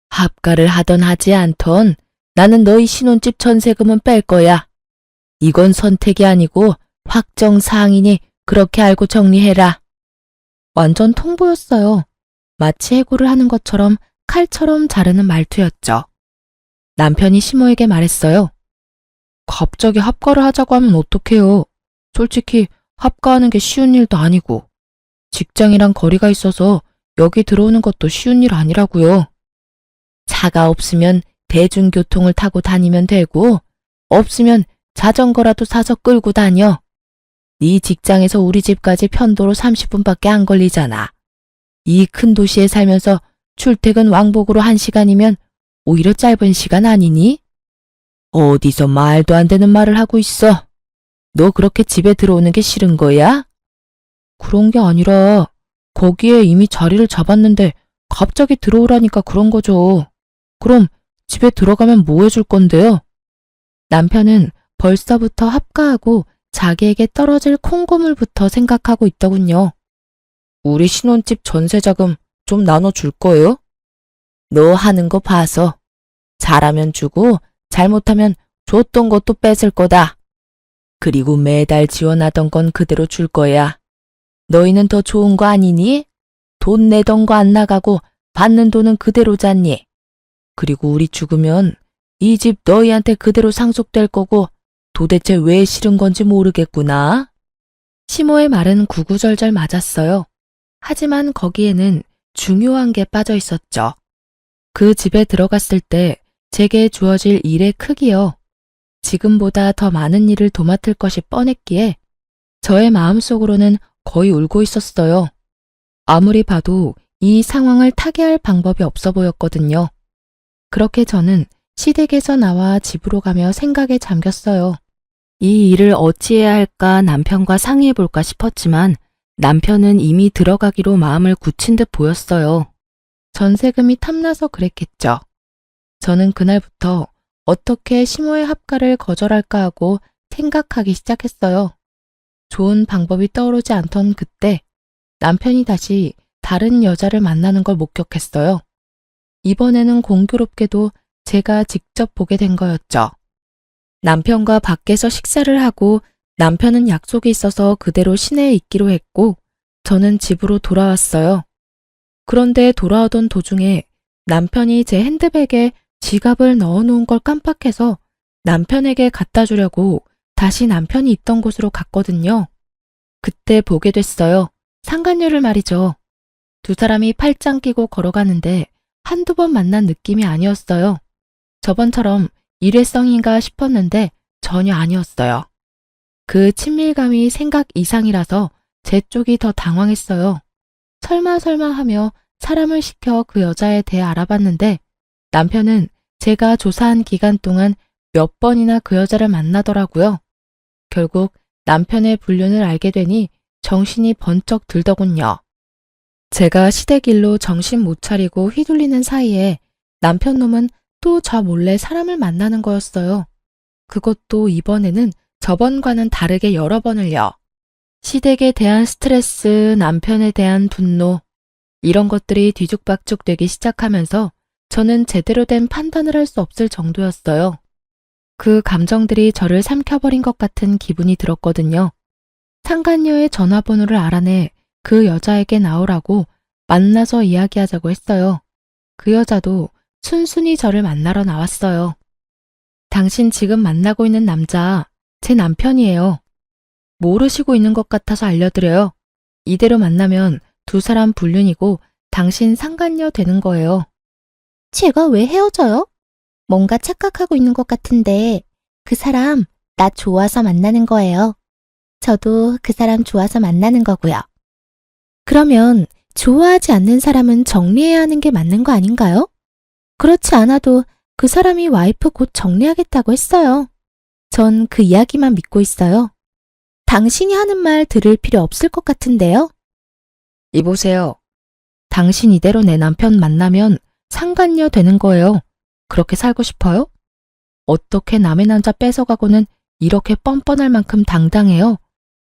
합가를 하던 하지 않던 나는 너희 신혼집 전세금은 뺄 거야. 이건 선택이 아니고 확정 사항이니 그렇게 알고 정리해라. 완전 통보였어요. 마치 해고를 하는 것처럼 칼처럼 자르는 말투였죠. 남편이 시모에게 말했어요. 갑자기 합가를 하자고 하면 어떡해요. 솔직히 합가하는 게 쉬운 일도 아니고 직장이랑 거리가 있어서 여기 들어오는 것도 쉬운 일 아니라고요. 차가 없으면 대중교통을 타고 다니면 되고 없으면 자전거라도 사서 끌고 다녀. 네 직장에서 우리 집까지 편도로 30분밖에 안 걸리잖아. 이 큰 도시에 살면서 출퇴근 왕복으로 1시간이면 오히려 짧은 시간 아니니? 어디서 말도 안 되는 말을 하고 있어. 너 그렇게 집에 들어오는 게 싫은 거야? 그런 게 아니라 거기에 이미 자리를 잡았는데 갑자기 들어오라니까 그런 거죠. 그럼 집에 들어가면 뭐 해줄 건데요? 남편은 벌써부터 합가하고 자기에게 떨어질 콩고물부터 생각하고 있더군요. 우리 신혼집 전세자금 좀 나눠줄 거예요? 너 하는 거 봐서 잘하면 주고 잘못하면 줬던 것도 뺏을 거다. 그리고 매달 지원하던 건 그대로 줄 거야. 너희는 더 좋은 거 아니니? 돈 내던 거 안 나가고 받는 돈은 그대로잖니. 그리고 우리 죽으면 이 집 너희한테 그대로 상속될 거고 도대체 왜 싫은 건지 모르겠구나. 시모의 말은 구구절절 맞았어요. 하지만 거기에는 중요한 게 빠져 있었죠. 그 집에 들어갔을 때 제게 주어질 일의 크기요. 지금보다 더 많은 일을 도맡을 것이 뻔했기에 저의 마음속으로는 거의 울고 있었어요. 아무리 봐도 이 상황을 타개할 방법이 없어 보였거든요. 그렇게 저는 시댁에서 나와 집으로 가며 생각에 잠겼어요. 이 일을 어찌해야 할까 남편과 상의해 볼까 싶었지만 남편은 이미 들어가기로 마음을 굳힌 듯 보였어요. 전세금이 탐나서 그랬겠죠. 저는 그날부터 어떻게 시모의 합가를 거절할까 하고 생각하기 시작했어요. 좋은 방법이 떠오르지 않던 그때 남편이 다시 다른 여자를 만나는 걸 목격했어요. 이번에는 공교롭게도 제가 직접 보게 된 거였죠. 남편과 밖에서 식사를 하고 남편은 약속이 있어서 그대로 시내에 있기로 했고 저는 집으로 돌아왔어요. 그런데 돌아오던 도중에 남편이 제 핸드백에 지갑을 넣어놓은 걸 깜빡해서 남편에게 갖다 주려고 다시 남편이 있던 곳으로 갔거든요. 그때 보게 됐어요. 상간녀를 말이죠. 두 사람이 팔짱 끼고 걸어가는데 한두 번 만난 느낌이 아니었어요. 저번처럼 일회성인가 싶었는데 전혀 아니었어요. 그 친밀감이 생각 이상이라서 제 쪽이 더 당황했어요. 설마 하며 사람을 시켜 그 여자에 대해 알아봤는데 남편은 제가 조사한 기간 동안 몇 번이나 그 여자를 만나더라고요. 결국 남편의 불륜을 알게 되니 정신이 번쩍 들더군요. 제가 시댁일로 정신 못 차리고 휘둘리는 사이에 남편 놈은 또 저 몰래 사람을 만나는 거였어요. 그것도 이번에는 저번과는 다르게 여러 번을요. 시댁에 대한 스트레스, 남편에 대한 분노, 이런 것들이 뒤죽박죽 되기 시작하면서 저는 제대로 된 판단을 할 수 없을 정도였어요. 그 감정들이 저를 삼켜버린 것 같은 기분이 들었거든요. 상간녀의 전화번호를 알아내 그 여자에게 나오라고 만나서 이야기하자고 했어요. 그 여자도 순순히 저를 만나러 나왔어요. 당신 지금 만나고 있는 남자, 제 남편이에요. 모르시고 있는 것 같아서 알려드려요. 이대로 만나면 두 사람 불륜이고 당신 상간녀 되는 거예요. 제가 왜 헤어져요? 뭔가 착각하고 있는 것 같은데 그 사람 나 좋아서 만나는 거예요. 저도 그 사람 좋아서 만나는 거고요. 그러면 좋아하지 않는 사람은 정리해야 하는 게 맞는 거 아닌가요? 그렇지 않아도 그 사람이 와이프 곧 정리하겠다고 했어요. 전 그 이야기만 믿고 있어요. 당신이 하는 말 들을 필요 없을 것 같은데요? 이보세요. 당신 이대로 내 남편 만나면 상간녀 되는 거예요. 그렇게 살고 싶어요? 어떻게 남의 남자 뺏어가고는 이렇게 뻔뻔할 만큼 당당해요.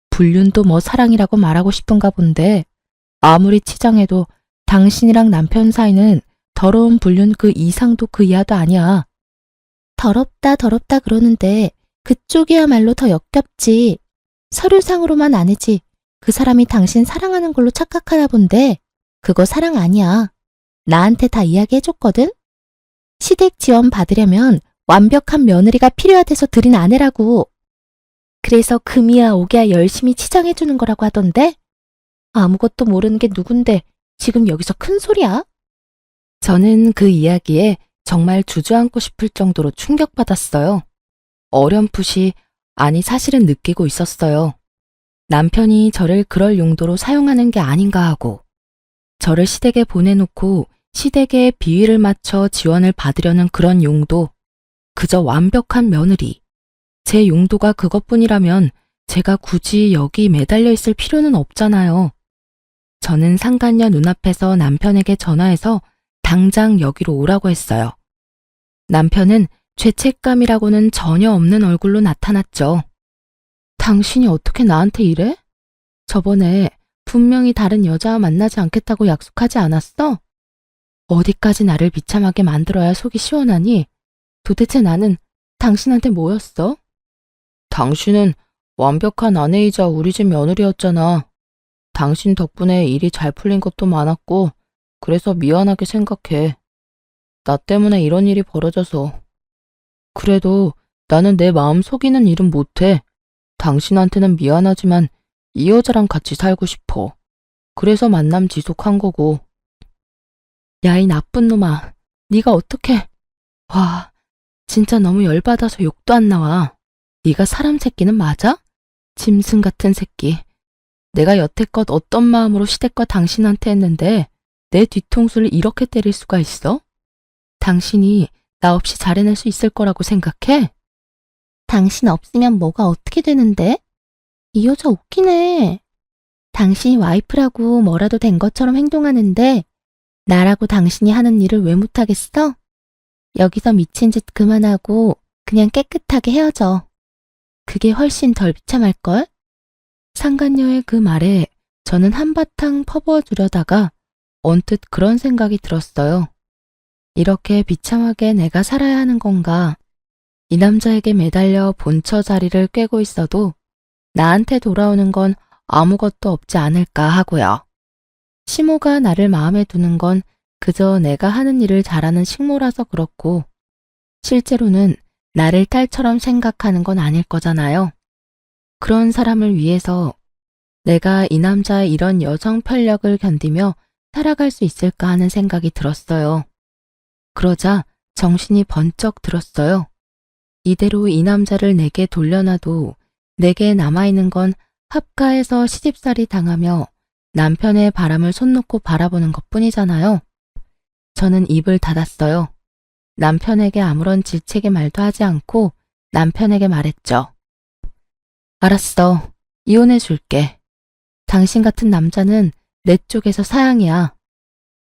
불륜도 뭐 사랑이라고 말하고 싶은가 본데 아무리 치장해도 당신이랑 남편 사이는 더러운 불륜 그 이상도 그 이하도 아니야. 더럽다 더럽다 그러는데 그쪽이야말로 더 역겹지. 서류상으로만 아니지. 그 사람이 당신 사랑하는 걸로 착각하나 본데 그거 사랑 아니야. 나한테 다 이야기해줬거든? 시댁 지원 받으려면 완벽한 며느리가 필요하대서 들인 아내라고. 그래서 금이야 오기야 열심히 치장해주는 거라고 하던데? 아무것도 모르는 게 누군데 지금 여기서 큰 소리야? 저는 그 이야기에 정말 주저앉고 싶을 정도로 충격받았어요. 어렴풋이, 아니 사실은 느끼고 있었어요. 남편이 저를 그럴 용도로 사용하는 게 아닌가 하고, 저를 시댁에 보내놓고 시댁에 비위를 맞춰 지원을 받으려는 그런 용도, 그저 완벽한 며느리. 제 용도가 그것뿐이라면 제가 굳이 여기 매달려 있을 필요는 없잖아요. 저는 상간녀 눈앞에서 남편에게 전화해서 당장 여기로 오라고 했어요. 남편은 죄책감이라고는 전혀 없는 얼굴로 나타났죠. 당신이 어떻게 나한테 이래? 저번에 분명히 다른 여자와 만나지 않겠다고 약속하지 않았어? 어디까지 나를 비참하게 만들어야 속이 시원하니? 도대체 나는 당신한테 뭐였어? 당신은 완벽한 아내이자 우리 집 며느리였잖아. 당신 덕분에 일이 잘 풀린 것도 많았고, 그래서 미안하게 생각해. 나 때문에 이런 일이 벌어져서. 그래도 나는 내 마음 속이는 일은 못해. 당신한테는 미안하지만 이 여자랑 같이 살고 싶어. 그래서 만남 지속한 거고. 야, 이 나쁜 놈아. 네가 어떻게... 와, 진짜 너무 열받아서 욕도 안 나와. 네가 사람 새끼는 맞아? 짐승 같은 새끼. 내가 여태껏 어떤 마음으로 시댁과 당신한테 했는데 내 뒤통수를 이렇게 때릴 수가 있어? 당신이 나 없이 잘 해낼 수 있을 거라고 생각해? 당신 없으면 뭐가 어떻게 되는데? 이 여자 웃기네. 당신이 와이프라고 뭐라도 된 것처럼 행동하는데 나라고 당신이 하는 일을 왜 못하겠어? 여기서 미친 짓 그만하고 그냥 깨끗하게 헤어져. 그게 훨씬 덜 비참할걸? 상간녀의 그 말에 저는 한바탕 퍼부어주려다가 언뜻 그런 생각이 들었어요. 이렇게 비참하게 내가 살아야 하는 건가? 이 남자에게 매달려 본처 자리를 꿰고 있어도 나한테 돌아오는 건 아무것도 없지 않을까 하고요. 시모가 나를 마음에 두는 건 그저 내가 하는 일을 잘하는 식모라서 그렇고 실제로는 나를 딸처럼 생각하는 건 아닐 거잖아요. 그런 사람을 위해서 내가 이 남자의 이런 여성 편력을 견디며 살아갈 수 있을까 하는 생각이 들었어요. 그러자 정신이 번쩍 들었어요. 이대로 이 남자를 내게 돌려놔도 내게 남아있는 건 합가해서 시집살이 당하며 남편의 바람을 손 놓고 바라보는 것뿐이잖아요. 저는 입을 닫았어요. 남편에게 아무런 질책의 말도 하지 않고 남편에게 말했죠. 알았어. 이혼해 줄게. 당신 같은 남자는 내 쪽에서 사양이야.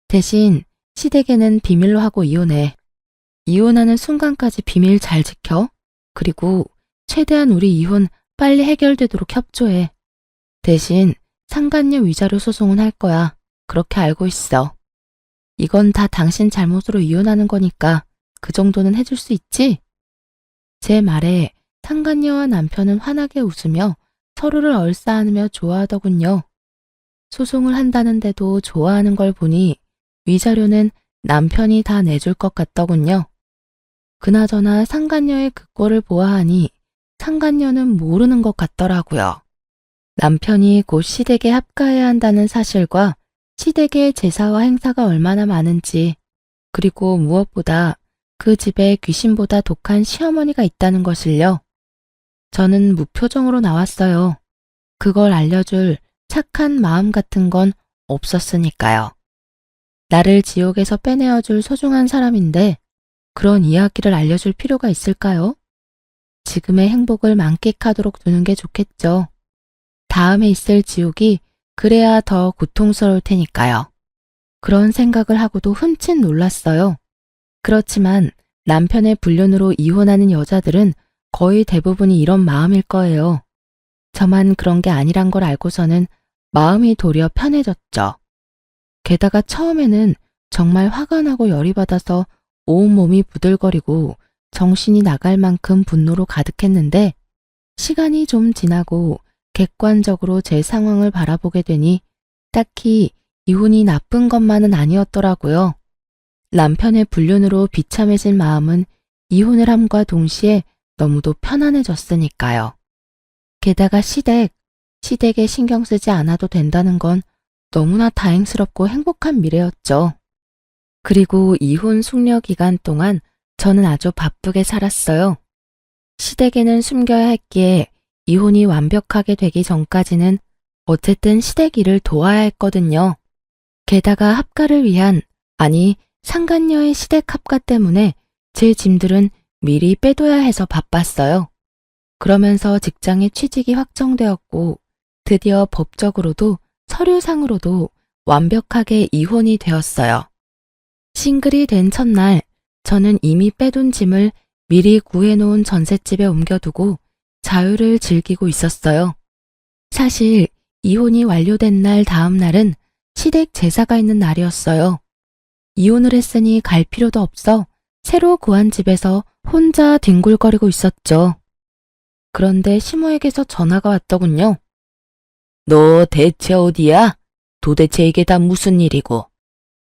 대신 시댁에는 비밀로 하고 이혼해. 이혼하는 순간까지 비밀 잘 지켜. 그리고 최대한 우리 이혼 빨리 해결되도록 협조해. 대신 상간녀 위자료 소송은 할 거야. 그렇게 알고 있어. 이건 다 당신 잘못으로 이혼하는 거니까 그 정도는 해줄 수 있지? 제 말에 상간녀와 남편은 환하게 웃으며 서로를 얼싸안으며 좋아하더군요. 소송을 한다는데도 좋아하는 걸 보니 위자료는 남편이 다 내줄 것 같더군요. 그나저나 상간녀의 그 꼴을 보아하니 상간녀는 모르는 것 같더라고요. 남편이 곧 시댁에 합가해야 한다는 사실과 시댁의 제사와 행사가 얼마나 많은지, 그리고 무엇보다 그 집에 귀신보다 독한 시어머니가 있다는 것을요. 저는 무표정으로 나왔어요. 그걸 알려줄 착한 마음 같은 건 없었으니까요. 나를 지옥에서 빼내어줄 소중한 사람인데 그런 이야기를 알려줄 필요가 있을까요? 지금의 행복을 만끽하도록 두는 게 좋겠죠. 다음에 있을 지옥이 그래야 더 고통스러울 테니까요. 그런 생각을 하고도 흠칫 놀랐어요. 그렇지만 남편의 불륜으로 이혼하는 여자들은 거의 대부분이 이런 마음일 거예요. 저만 그런 게 아니란 걸 알고서는 마음이 도리어 편해졌죠. 게다가 처음에는 정말 화가 나고 열이 받아서 온몸이 부들거리고 정신이 나갈 만큼 분노로 가득했는데 시간이 좀 지나고 객관적으로 제 상황을 바라보게 되니 딱히 이혼이 나쁜 것만은 아니었더라고요. 남편의 불륜으로 비참해진 마음은 이혼을 함과 동시에 너무도 편안해졌으니까요. 게다가 시댁에 신경 쓰지 않아도 된다는 건 너무나 다행스럽고 행복한 미래였죠. 그리고 이혼 숙려 기간 동안 저는 아주 바쁘게 살았어요. 시댁에는 숨겨야 했기에 이혼이 완벽하게 되기 전까지는 어쨌든 시댁 일을 도와야 했거든요. 게다가 합가를 위한, 아니 상간녀의 시댁 합가 때문에 제 짐들은 미리 빼둬야 해서 바빴어요. 그러면서 직장의 취직이 확정되었고 드디어 법적으로도 서류상으로도 완벽하게 이혼이 되었어요. 싱글이 된 첫날 저는 이미 빼둔 짐을 미리 구해놓은 전셋집에 옮겨두고 자유를 즐기고 있었어요. 사실 이혼이 완료된 날 다음 날은 시댁 제사가 있는 날이었어요. 이혼을 했으니 갈 필요도 없어 새로 구한 집에서 혼자 뒹굴거리고 있었죠. 그런데 시모에게서 전화가 왔더군요. 너 대체 어디야? 도대체 이게 다 무슨 일이고?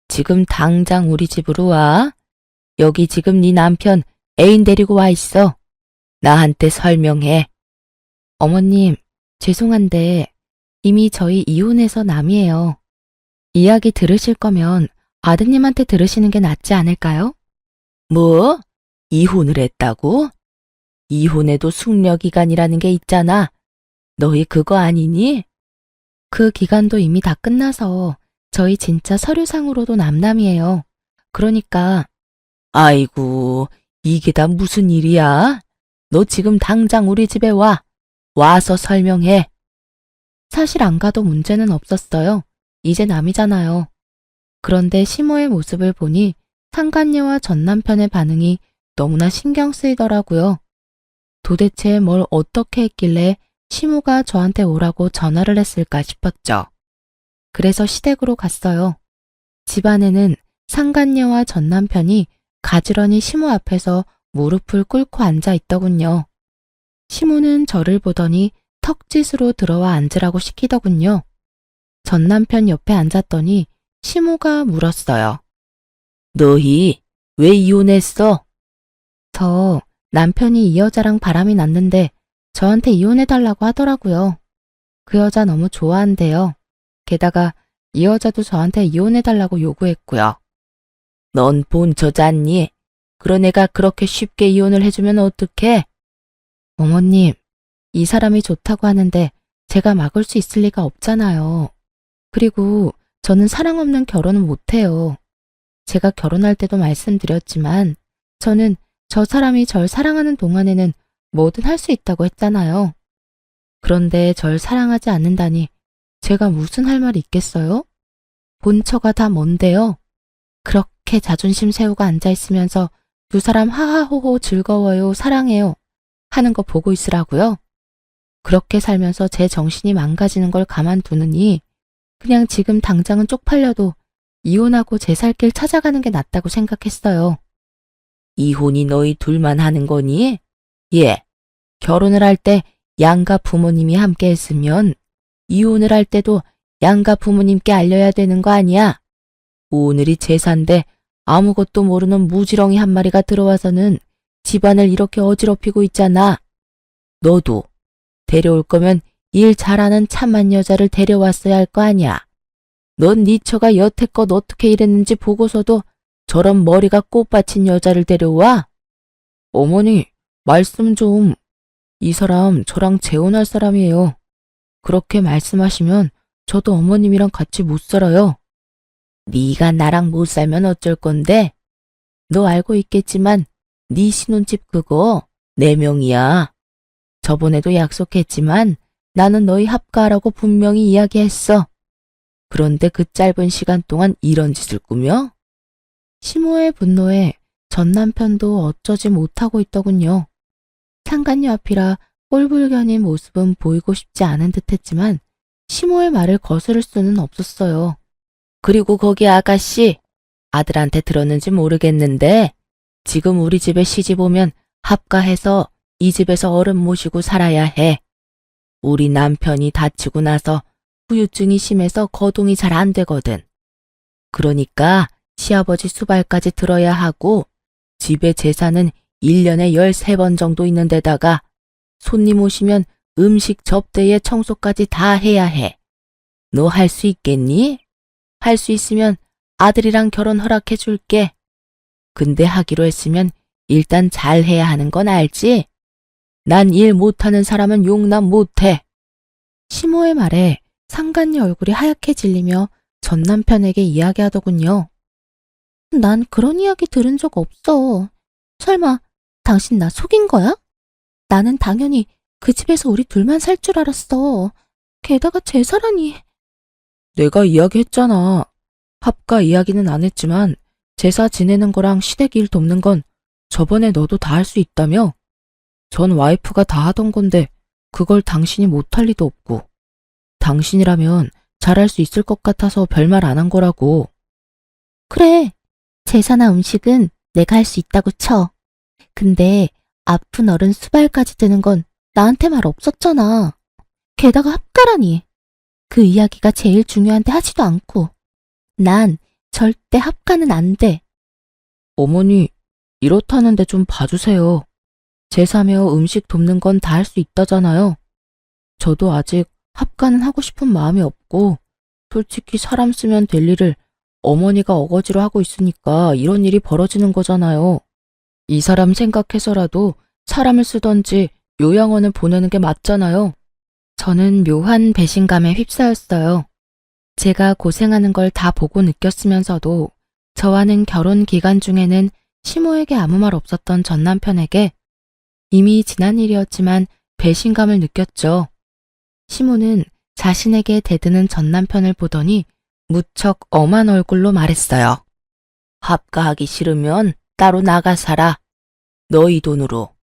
지금 당장 우리 집으로 와. 여기 지금 네 남편 애인 데리고 와 있어. 나한테 설명해. 어머님, 죄송한데 이미 저희 이혼해서 남이에요. 이야기 들으실 거면 아드님한테 들으시는 게 낫지 않을까요? 뭐? 이혼을 했다고? 이혼해도 숙려기간이라는 게 있잖아. 너희 그거 아니니? 그 기간도 이미 다 끝나서 저희 진짜 서류상으로도 남남이에요. 그러니까 아이고, 이게 다 무슨 일이야? 너 지금 당장 우리 집에 와. 와서 설명해. 사실 안 가도 문제는 없었어요. 이제 남이잖아요. 그런데 시모의 모습을 보니 상간녀와 전 남편의 반응이 너무나 신경 쓰이더라고요. 도대체 뭘 어떻게 했길래 시모가 저한테 오라고 전화를 했을까 싶었죠. 그래서 시댁으로 갔어요. 집안에는 상간녀와 전 남편이 가지런히 시모 앞에서 무릎을 꿇고 앉아 있더군요. 시모는 저를 보더니 턱짓으로 들어와 앉으라고 시키더군요. 전 남편 옆에 앉았더니 시모가 물었어요. 너희 왜 이혼했어? 저 남편이 이 여자랑 바람이 났는데 저한테 이혼해달라고 하더라고요. 그 여자 너무 좋아한대요. 게다가 이 여자도 저한테 이혼해달라고 요구했고요. 넌 본처잖니? 그런 애가 그렇게 쉽게 이혼을 해주면 어떡해? 어머님, 이 사람이 좋다고 하는데 제가 막을 수 있을 리가 없잖아요. 그리고 저는 사랑 없는 결혼은 못해요. 제가 결혼할 때도 말씀드렸지만 저는 저 사람이 절 사랑하는 동안에는 뭐든 할 수 있다고 했잖아요. 그런데 절 사랑하지 않는다니 제가 무슨 할 말이 있겠어요? 본처가 다 뭔데요? 그렇게 자존심 세우고 앉아있으면서 두 사람 하하호호 즐거워요, 사랑해요 하는 거 보고 있으라고요? 그렇게 살면서 제 정신이 망가지는 걸 가만두느니 그냥 지금 당장은 쪽팔려도 이혼하고 제 살 길 찾아가는 게 낫다고 생각했어요. 이혼이 너희 둘만 하는 거니? 예. 결혼을 할 때 양가 부모님이 함께 했으면 이혼을 할 때도 양가 부모님께 알려야 되는 거 아니야? 오늘이 제사인데 아무것도 모르는 무지렁이 한 마리가 들어와서는 집안을 이렇게 어지럽히고 있잖아. 너도 데려올 거면 일 잘하는 참한 여자를 데려왔어야 할 거 아니야. 넌 네 처가 여태껏 어떻게 일했는지 보고서도 저런 머리가 꽃받친 여자를 데려와? 어머니, 말씀 좀. 이 사람 저랑 재혼할 사람이에요. 그렇게 말씀하시면 저도 어머님이랑 같이 못 살아요. 네가 나랑 못 살면 어쩔 건데? 너 알고 있겠지만 네 신혼집 그거 내 명이야. 저번에도 약속했지만 나는 너희 합가하라고 분명히 이야기했어. 그런데 그 짧은 시간 동안 이런 짓을 꾸며? 시모의 분노에 전 남편도 어쩌지 못하고 있더군요. 상간녀 앞이라 꼴불견인 모습은 보이고 싶지 않은 듯했지만 시모의 말을 거스를 수는 없었어요. 그리고 거기 아가씨, 아들한테 들었는지 모르겠는데 지금 우리 집에 시집 오면 합가해서 이 집에서 어른 모시고 살아야 해. 우리 남편이 다치고 나서 후유증이 심해서 거동이 잘 안 되거든. 그러니까 시아버지 수발까지 들어야 하고 집에 제사는 1년에 13번 정도 있는 데다가 손님 오시면 음식 접대에 청소까지 다 해야 해. 너 할 수 있겠니? 할 수 있으면 아들이랑 결혼 허락해 줄게. 근데 하기로 했으면 일단 잘 해야 하는 건 알지? 난 일 못하는 사람은 용납 못해. 시모의 말에 상간녀 얼굴이 하얗게 질리며 전 남편에게 이야기하더군요. 난 그런 이야기 들은 적 없어. 설마 당신 나 속인 거야? 나는 당연히 그 집에서 우리 둘만 살 줄 알았어. 게다가 제사라니. 내가 이야기했잖아. 합가 이야기는 안 했지만 제사 지내는 거랑 시댁 일 돕는 건 저번에 너도 다 할 수 있다며? 전 와이프가 다 하던 건데 그걸 당신이 못할 리도 없고. 당신이라면 잘할 수 있을 것 같아서 별말 안 한 거라고. 그래. 제사나 음식은 내가 할 수 있다고 쳐. 근데 아픈 어른 수발까지 드는 건 나한테 말 없었잖아. 게다가 합가라니. 그 이야기가 제일 중요한데 하지도 않고. 난 절대 합가는 안 돼. 어머니, 이렇다는데 좀 봐주세요. 제사며 음식 돕는 건 다 할 수 있다잖아요. 저도 아직 합가는 하고 싶은 마음이 없고 솔직히 사람 쓰면 될 일을 어머니가 어거지로 하고 있으니까 이런 일이 벌어지는 거잖아요. 이 사람 생각해서라도 사람을 쓰던지 요양원을 보내는 게 맞잖아요. 저는 묘한 배신감에 휩싸였어요. 제가 고생하는 걸 다 보고 느꼈으면서도 저와는 결혼 기간 중에는 시모에게 아무 말 없었던 전 남편에게 이미 지난 일이었지만 배신감을 느꼈죠. 시모는 자신에게 대드는 전 남편을 보더니 무척 엄한 얼굴로 말했어요. 합가하기 싫으면 따로 나가 살아. 너희 돈으로.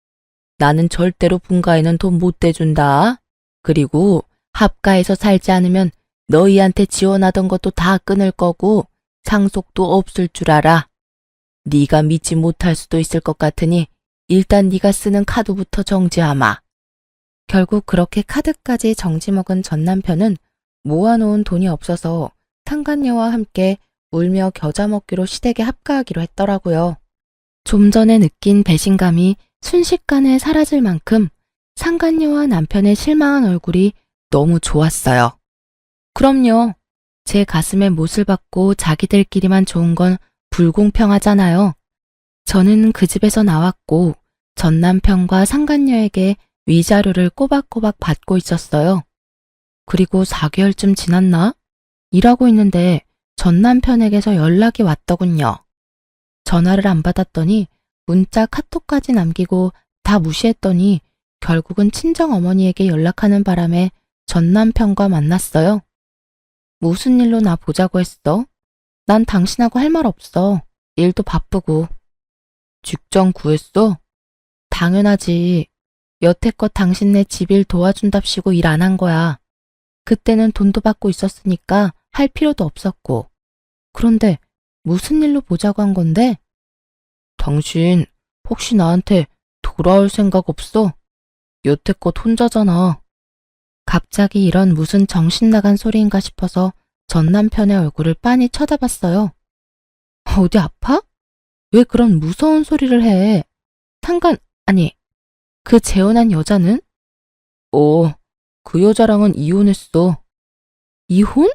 나는 절대로 분가에는 돈 못 대준다. 그리고 합가해서 살지 않으면 너희한테 지원하던 것도 다 끊을 거고 상속도 없을 줄 알아. 네가 믿지 못할 수도 있을 것 같으니 일단 네가 쓰는 카드부터 정지하마. 결국 그렇게 카드까지 정지 먹은 전 남편은 모아놓은 돈이 없어서 상간녀와 함께 울며 겨자 먹기로 시댁에 합가하기로 했더라고요. 좀 전에 느낀 배신감이 순식간에 사라질 만큼 상간녀와 남편의 실망한 얼굴이 너무 좋았어요. 그럼요. 제 가슴에 못을 박고 자기들끼리만 좋은 건 불공평하잖아요. 저는 그 집에서 나왔고 전 남편과 상간녀에게 위자료를 꼬박꼬박 받고 있었어요. 그리고 4개월쯤 지났나? 일하고 있는데 전 남편에게서 연락이 왔더군요. 전화를 안 받았더니 문자 카톡까지 남기고 다 무시했더니 결국은 친정어머니에게 연락하는 바람에 전 남편과 만났어요. 무슨 일로 나 보자고 했어? 난 당신하고 할 말 없어. 일도 바쁘고. 직장 구했어? 당연하지. 여태껏 당신네 집일 도와준답시고 일 안 한 거야. 그때는 돈도 받고 있었으니까 할 필요도 없었고. 그런데 무슨 일로 보자고 한 건데? 당신 혹시 나한테 돌아올 생각 없어? 여태껏 혼자잖아. 갑자기 이런 무슨 정신 나간 소리인가 싶어서 전 남편의 얼굴을 빤히 쳐다봤어요. 어디 아파? 왜 그런 무서운 소리를 해? 아니, 그 재혼한 여자는? 그 여자랑은 이혼했어. 이혼?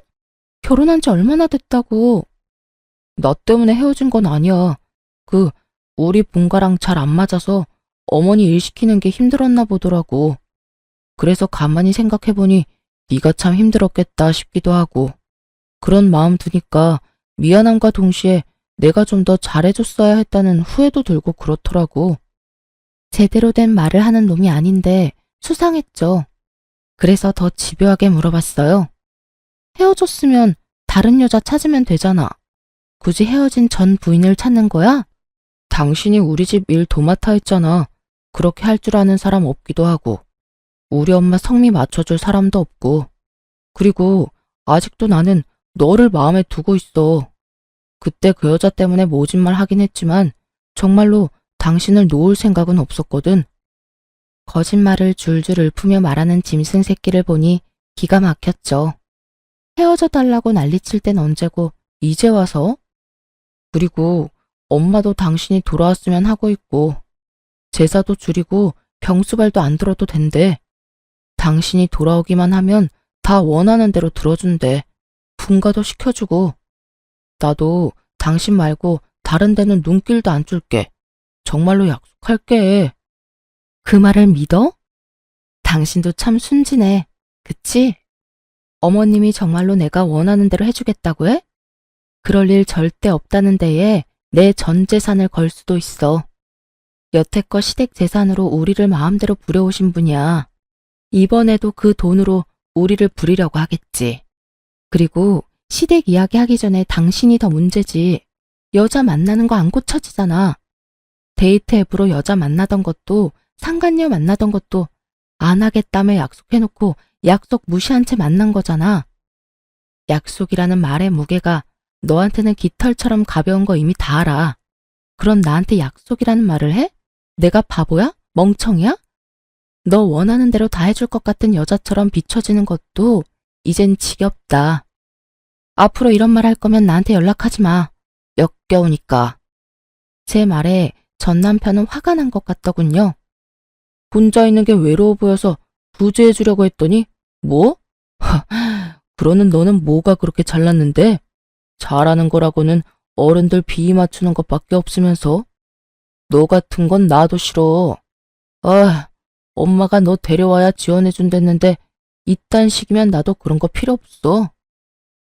결혼한 지 얼마나 됐다고. 나 때문에 헤어진 건 아니야. 우리 본가랑 잘 안 맞아서 어머니 일 시키는 게 힘들었나 보더라고. 그래서 가만히 생각해보니 네가 참 힘들었겠다 싶기도 하고. 그런 마음 두니까 미안함과 동시에 내가 좀 더 잘해줬어야 했다는 후회도 들고 그렇더라고. 제대로 된 말을 하는 놈이 아닌데 수상했죠. 그래서 더 집요하게 물어봤어요. 헤어졌으면 다른 여자 찾으면 되잖아. 굳이 헤어진 전 부인을 찾는 거야? 당신이 우리 집 일 도맡아 했잖아. 그렇게 할 줄 아는 사람 없기도 하고. 우리 엄마 성미 맞춰줄 사람도 없고. 그리고 아직도 나는 너를 마음에 두고 있어. 그때 그 여자 때문에 모진말 하긴 했지만 정말로 당신을 놓을 생각은 없었거든. 거짓말을 줄줄 읊으며 말하는 짐승 새끼를 보니 기가 막혔죠. 헤어져 달라고 난리칠 땐 언제고 이제 와서? 그리고 엄마도 당신이 돌아왔으면 하고 있고 제사도 줄이고 병수발도 안 들어도 된대. 당신이 돌아오기만 하면 다 원하는 대로 들어준대. 분가도 시켜주고. 나도 당신 말고 다른 데는 눈길도 안 줄게. 정말로 약속할게. 그 말을 믿어? 당신도 참 순진해. 그치? 어머님이 정말로 내가 원하는 대로 해주겠다고 해? 그럴 일 절대 없다는 데에 내 전 재산을 걸 수도 있어. 여태껏 시댁 재산으로 우리를 마음대로 부려오신 분이야. 이번에도 그 돈으로 우리를 부리려고 하겠지. 그리고 시댁 이야기 하기 전에 당신이 더 문제지. 여자 만나는 거 안 고쳐지잖아. 데이트 앱으로 여자 만나던 것도 상간녀 만나던 것도 안 하겠다며 약속해놓고 약속 무시한 채 만난 거잖아. 약속이라는 말의 무게가 너한테는 깃털처럼 가벼운 거 이미 다 알아. 그럼 나한테 약속이라는 말을 해? 내가 바보야? 멍청이야? 너 원하는 대로 다 해줄 것 같은 여자처럼 비춰지는 것도 이젠 지겹다. 앞으로 이런 말 할 거면 나한테 연락하지 마. 역겨우니까. 제 말에 전 남편은 화가 난 것 같더군요. 혼자 있는 게 외로워 보여서 구제해 주려고 했더니 뭐? 그러는 너는 뭐가 그렇게 잘났는데? 잘하는 거라고는 어른들 비위 맞추는 것밖에 없으면서. 너 같은 건 나도 싫어. 엄마가 너 데려와야 지원해 준댔는데 이딴 식이면 나도 그런 거 필요 없어.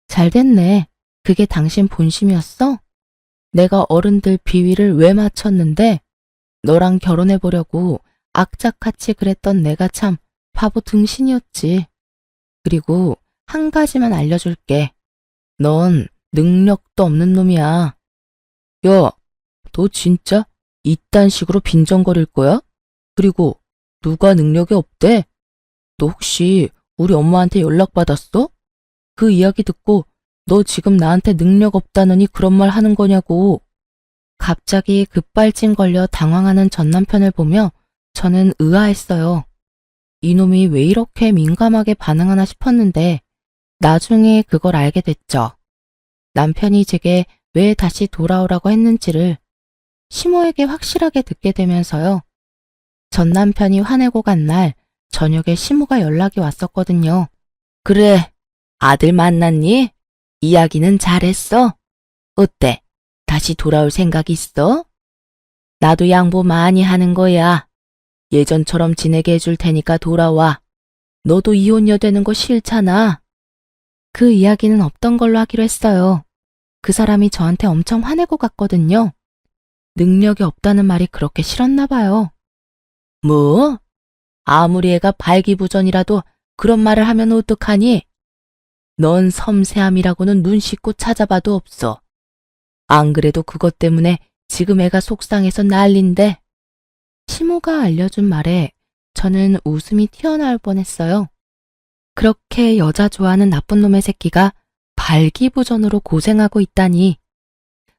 잘 됐네. 그게 당신 본심이었어? 내가 어른들 비위를 왜 맞췄는데 너랑 결혼해 보려고 악착같이 그랬던 내가 참 바보 등신이었지. 그리고 한 가지만 알려줄게. 넌 능력도 없는 놈이야. 야, 너 진짜 이딴 식으로 빈정거릴 거야? 그리고 누가 능력이 없대? 너 혹시 우리 엄마한테 연락받았어? 그 이야기 듣고 너 지금 나한테 능력 없다느니 그런 말 하는 거냐고. 갑자기 급발진 걸려 당황하는 전 남편을 보며 저는 의아했어요. 이놈이 왜 이렇게 민감하게 반응하나 싶었는데 나중에 그걸 알게 됐죠. 남편이 제게 왜 다시 돌아오라고 했는지를 시모에게 확실하게 듣게 되면서요. 전 남편이 화내고 간 날 저녁에 시모가 연락이 왔었거든요. 그래, 아들 만났니? 이야기는 잘했어? 어때? 다시 돌아올 생각 있어? 나도 양보 많이 하는 거야. 예전처럼 지내게 해줄 테니까 돌아와. 너도 이혼녀 되는 거 싫잖아. 그 이야기는 없던 걸로 하기로 했어요. 그 사람이 저한테 엄청 화내고 갔거든요. 능력이 없다는 말이 그렇게 싫었나 봐요. 뭐? 아무리 애가 발기부전이라도 그런 말을 하면 어떡하니? 넌 섬세함이라고는 눈 씻고 찾아봐도 없어. 안 그래도 그것 때문에 지금 애가 속상해서 난린데. 시모가 알려준 말에 저는 웃음이 튀어나올 뻔했어요. 그렇게 여자 좋아하는 나쁜 놈의 새끼가 발기부전으로 고생하고 있다니.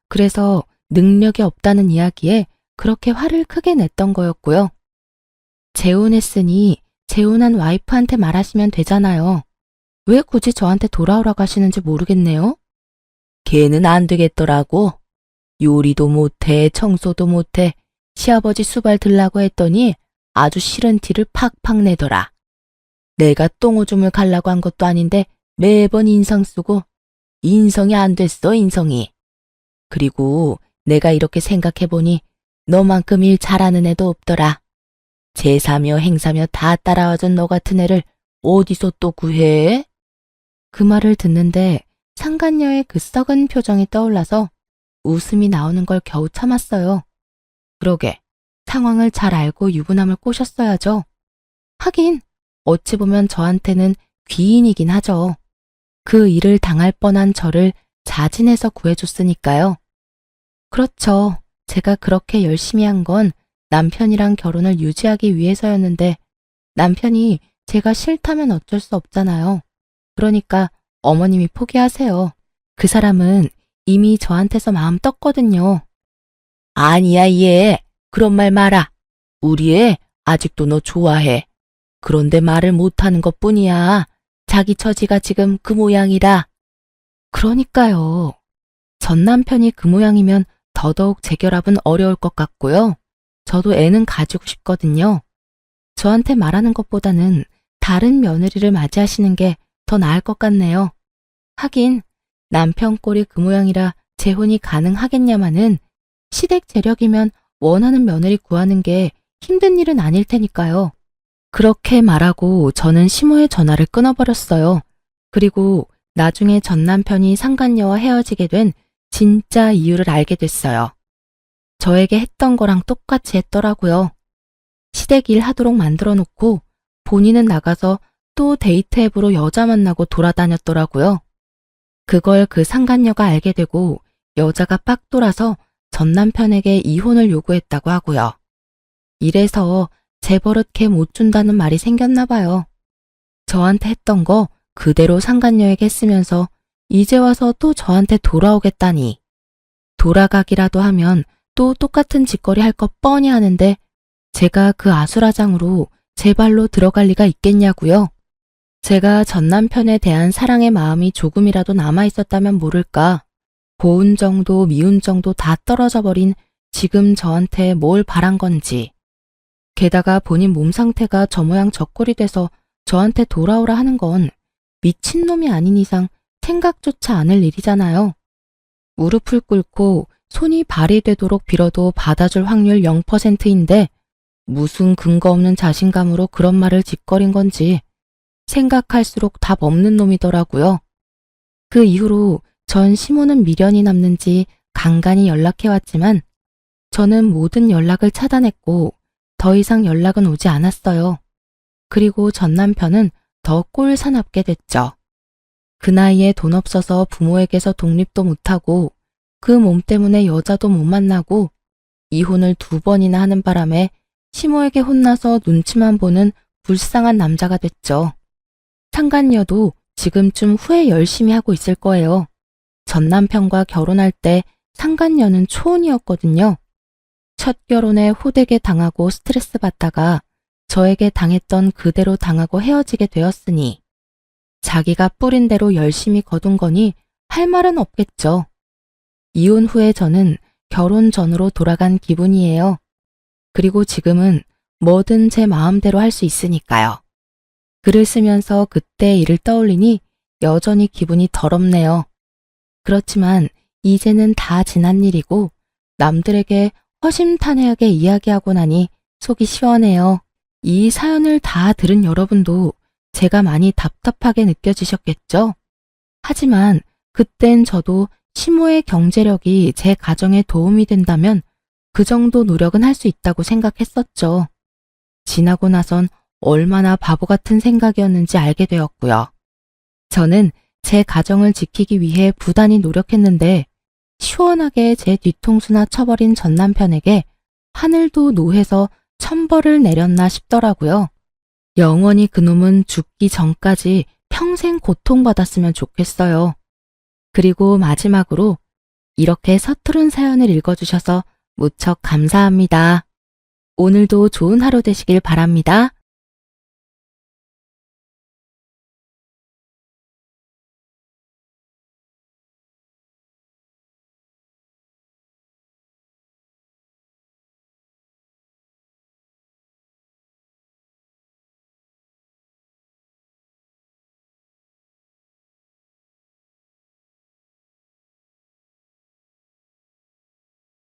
그래서 능력이 없다는 이야기에 그렇게 화를 크게 냈던 거였고요. 재혼했으니 재혼한 와이프한테 말하시면 되잖아요. 왜 굳이 저한테 돌아오라고 하시는지 모르겠네요. 걔는 안 되겠더라고. 요리도 못해, 청소도 못해, 시아버지 수발 들라고 했더니 아주 싫은 티를 팍팍 내더라. 내가 똥오줌을 갈라고 한 것도 아닌데 매번 인상 쓰고 인성이 안 됐어, 인성이. 그리고 내가 이렇게 생각해보니 너만큼 일 잘하는 애도 없더라. 제사며 행사며 다 따라와준 너 같은 애를 어디서 또 구해? 그 말을 듣는데 상간녀의 그 썩은 표정이 떠올라서 웃음이 나오는 걸 겨우 참았어요. 그러게, 상황을 잘 알고 유부남을 꼬셨어야죠. 하긴 어찌 보면 저한테는 귀인이긴 하죠. 그 일을 당할 뻔한 저를 자진해서 구해줬으니까요. 그렇죠. 제가 그렇게 열심히 한 건 남편이랑 결혼을 유지하기 위해서였는데 남편이 제가 싫다면 어쩔 수 없잖아요. 그러니까 어머님이 포기하세요. 그 사람은 이미 저한테서 마음 떴거든요. 아니야, 얘. 그런 말 마라. 우리 애 아직도 너 좋아해. 그런데 말을 못하는 것뿐이야. 자기 처지가 지금 그 모양이라. 그러니까요. 전 남편이 그 모양이면 더더욱 재결합은 어려울 것 같고요. 저도 애는 가지고 싶거든요. 저한테 말하는 것보다는 다른 며느리를 맞이하시는 게 더 나을 것 같네요. 하긴 남편 꼴이 그 모양이라 재혼이 가능하겠냐마는 시댁 재력이면 원하는 며느리 구하는 게 힘든 일은 아닐 테니까요. 그렇게 말하고 저는 시모의 전화를 끊어버렸어요. 그리고 나중에 전 남편이 상간녀와 헤어지게 된 진짜 이유를 알게 됐어요. 저에게 했던 거랑 똑같이 했더라고요. 시댁 일 하도록 만들어 놓고 본인은 나가서 또 데이트 앱으로 여자 만나고 돌아다녔더라고요. 그걸 그 상간녀가 알게 되고 여자가 빡 돌아서 전 남편에게 이혼을 요구했다고 하고요. 이래서 재버릇 걔 못 준다는 말이 생겼나 봐요. 저한테 했던 거 그대로 상간녀에게 했으면서 이제 와서 또 저한테 돌아오겠다니. 돌아가기라도 하면 또 똑같은 짓거리 할 것 뻔히 하는데 제가 그 아수라장으로 제 발로 들어갈 리가 있겠냐고요. 제가 전 남편에 대한 사랑의 마음이 조금이라도 남아있었다면 모를까. 고운 정도 미운 정도 다 떨어져 버린 지금 저한테 뭘 바란 건지. 게다가 본인 몸 상태가 저 모양 저 꼴이 돼서 저한테 돌아오라 하는 건 미친놈이 아닌 이상 생각조차 않을 일이잖아요. 무릎을 꿇고 손이 발이 되도록 빌어도 받아줄 확률 0%인데 무슨 근거 없는 자신감으로 그런 말을 짓거린 건지 생각할수록 답 없는 놈이더라고요. 그 이후로 전 시모는 미련이 남는지 간간히 연락해왔지만 저는 모든 연락을 차단했고 더 이상 연락은 오지 않았어요. 그리고 전 남편은 더 꼴사납게 됐죠. 그 나이에 돈 없어서 부모에게서 독립도 못하고 그 몸 때문에 여자도 못 만나고 이혼을 2번이나 하는 바람에 시모에게 혼나서 눈치만 보는 불쌍한 남자가 됐죠. 상간녀도 지금쯤 후회 열심히 하고 있을 거예요. 전 남편과 결혼할 때 상간녀는 초혼이었거든요. 첫 결혼에 호되게 당하고 스트레스 받다가 저에게 당했던 그대로 당하고 헤어지게 되었으니 자기가 뿌린 대로 열심히 거둔 거니 할 말은 없겠죠. 이혼 후에 저는 결혼 전으로 돌아간 기분이에요. 그리고 지금은 뭐든 제 마음대로 할 수 있으니까요. 글을 쓰면서 그때 일을 떠올리니 여전히 기분이 더럽네요. 그렇지만 이제는 다 지난 일이고 남들에게 허심탄회하게 이야기하고 나니 속이 시원해요. 이 사연을 다 들은 여러분도 제가 많이 답답하게 느껴지셨겠죠? 하지만 그땐 저도 시모의 경제력이 제 가정에 도움이 된다면 그 정도 노력은 할 수 있다고 생각했었죠. 지나고 나선 얼마나 바보 같은 생각이었는지 알게 되었고요. 저는 제 가정을 지키기 위해 부단히 노력했는데 시원하게 제 뒤통수나 쳐버린 전 남편에게 하늘도 노해서 천벌을 내렸나 싶더라고요. 영원히 그놈은 죽기 전까지 평생 고통받았으면 좋겠어요. 그리고 마지막으로 이렇게 서투른 사연을 읽어주셔서 무척 감사합니다. 오늘도 좋은 하루 되시길 바랍니다.